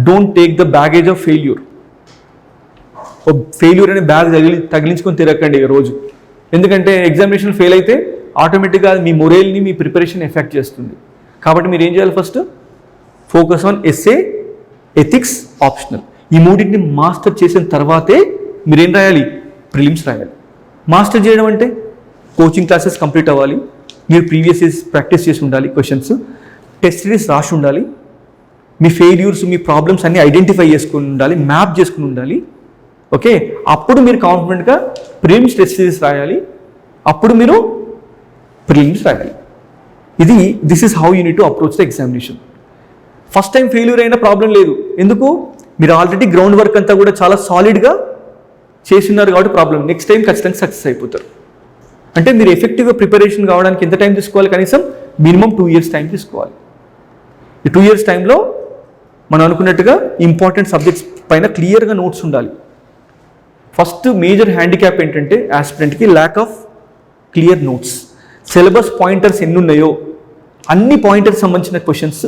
Don't take the baggage of failure అనే బ్యాగ్ తగిలించుకొని తిరగకండి రోజు. ఎందుకంటే ఎగ్జామినేషన్ ఫెయిల్ అయితే ఆటోమేటిక్గా మీ మొరేల్ని, మీ ప్రిపరేషన్ ఎఫెక్ట్ చేస్తుంది. కాబట్టి మీరు ఏం చేయాలి? First focus on essay, ethics, optional. ఈ మూడింటిని మాస్టర్ చేసిన తర్వాతే మీరేం రాయాలి? ప్రిలిమ్స్ రాయాలి. మాస్టర్ చేయడం అంటే కోచింగ్ క్లాసెస్ కంప్లీట్ అవ్వాలి, మీరు ప్రీవియస్ ఇయర్స్ ప్రాక్టీస్ చేసి ఉండాలి, క్వశ్చన్స్, టెస్ట్ సిరీస్ రాసి ఉండాలి, మీ ఫెయిల్యూర్స్, మీ ప్రాబ్లమ్స్ అన్నీ ఐడెంటిఫై చేసుకుని ఉండాలి, మ్యాప్ చేసుకుని ఉండాలి. ఓకే, అప్పుడు మీరు కాన్ఫిడెంట్గా ప్రిలిమ్స్ టెస్ట్ సిరీస్ రాయాలి, అప్పుడు మీరు ప్రిలిమ్స్ రాయాలి. This is how you need to approach the examination. First time failure అయినా ప్రాబ్లం లేదు. ఎందుకు? మీరు ఆల్రెడీ గ్రౌండ్ వర్క్ అంతా కూడా చాలా సాలిడ్గా చేస్తున్నారు కాబట్టి ప్రాబ్లం. నెక్స్ట్ టైం ఖచ్చితంగా సక్సెస్ అయిపోతారు. అంటే మీరు ఎఫెక్టివ్గా ప్రిపరేషన్ కావడానికి ఎంత టైం తీసుకోవాలి? కనీసం మినిమం 2 years టైం తీసుకోవాలి. ఈ 2 years టైంలో మనం అనుకున్నట్టుగా ఇంపార్టెంట్ సబ్జెక్ట్స్ పైన క్లియర్గా నోట్స్ ఉండాలి. ఫస్ట్ మేజర్ హ్యాండిక్యాప్ ఏంటంటే ఆస్పిరెంట్కి lack of clear notes. Syllabus pointers ఎన్ని ఉన్నాయో అన్ని పాయింటర్స్ సంబంధించిన క్వశ్చన్స్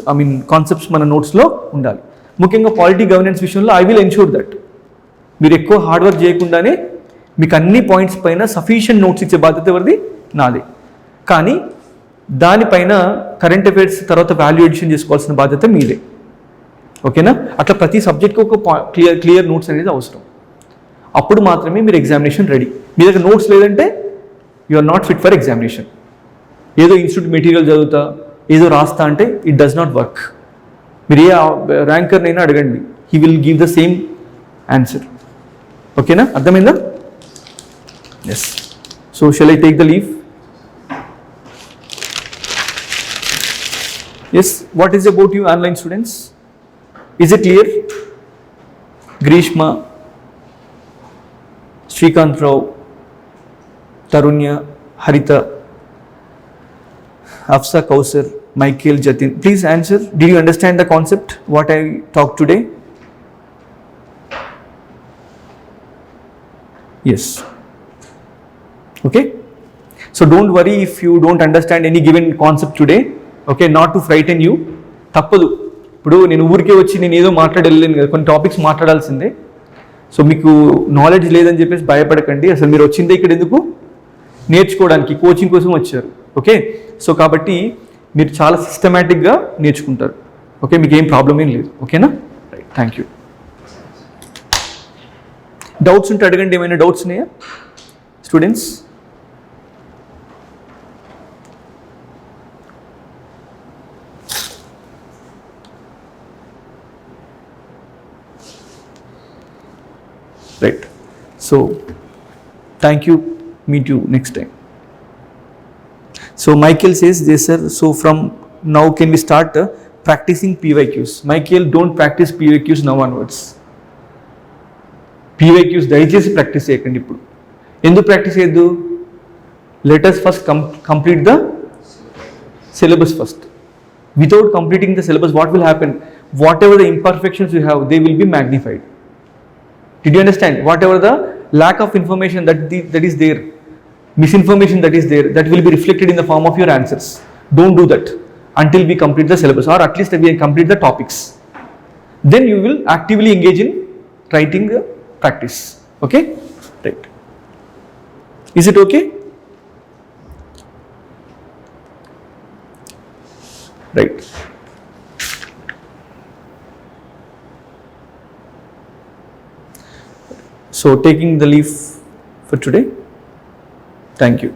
కాన్సెప్ట్స్ మన నోట్స్లో ఉండాలి. ముఖ్యంగా పాలిటీ గవర్నెన్స్ విషయంలో ఐ విల్ ఎన్షూర్ దట్ మీరు ఎక్కువ హార్డ్ వర్క్ చేయకుండానే మీకు అన్ని పాయింట్స్ పైన సఫిషియెంట్ నోట్స్ ఇచ్చే బాధ్యత ఎవరిది? నాది. కానీ దానిపైన కరెంట్ అఫైర్స్ తర్వాత వాల్యూ ఎడిషన్ చేసుకోవాల్సిన బాధ్యత మీదే. ఓకేనా? అట్లా ప్రతి సబ్జెక్ట్కి ఒక క్లియర్ నోట్స్ అనేది అవసరం. అప్పుడు మాత్రమే మీరు ఎగ్జామినేషన్ రెడీ. మీ దగ్గర నోట్స్ లేదంటే you are not fit for examination. ఏదో ఇన్స్టిట్యూట్ మెటీరియల్ చదువుతా ఏదో రాస్తా అంటే ఇట్ డస్ నాట్ వర్క్. మీరు ఏ ర్యాంకర్నైనా అడగండి, he will give the same answer. ఓకేనా? అర్థమైందా? Yes. So shall I take the leave? Yes, what is about you online students? Is it clear? Grishma, Shrikant Rao, Tarunya, Harita, Afsa Kausar, Michael, Jatin. Please answer. Did you understand the concept, what I talked today? Yes. Okay? So don't worry if you don't understand any given concept today. Okay, not to ఫ్రైటన్ you. తప్పదు. ఇప్పుడు నేను ఊరికే వచ్చి నేను ఏదో మాట్లాడలేను కదా, కొన్ని టాపిక్స్ మాట్లాడాల్సిందే. సో మీకు నాలెడ్జ్ లేదని చెప్పేసి భయపడకండి. అసలు మీరు వచ్చిందే ఇక్కడ ఎందుకు? నేర్చుకోవడానికి, కోచింగ్ కోసం వచ్చారు. ఓకే, సో కాబట్టి మీరు చాలా సిస్టమేటిక్గా నేర్చుకుంటారు. ఓకే, మీకు ఏం ప్రాబ్లం ఏం లేదు. ఓకేనా? Right, thank you. డౌట్స్ ఉంటే అడగండి. ఏమైనా డౌట్స్ ఉన్నాయా students? Right. So, thank you. Meet you next time. So, Michael says, yes sir, so from now can we start practicing PYQs? Michael, don't practice PYQs now onwards. PYQs దయచేసి practice చేయకండి ఇప్పుడు. ఎందుకు practice చేయొద్దు? Let us first complete the syllabus first. Without completing the syllabus, what will happen? Whatever the imperfections you have, they will be magnified. Did you understand? Whatever the lack of information that is there, misinformation that is there, that will be reflected in the form of your answers. Don't do that until we complete the syllabus, or at least we complete the topics. Then you will actively engage in writing practice. Okay? Right. Is it okay? Right. So taking the leave for today. Thank you.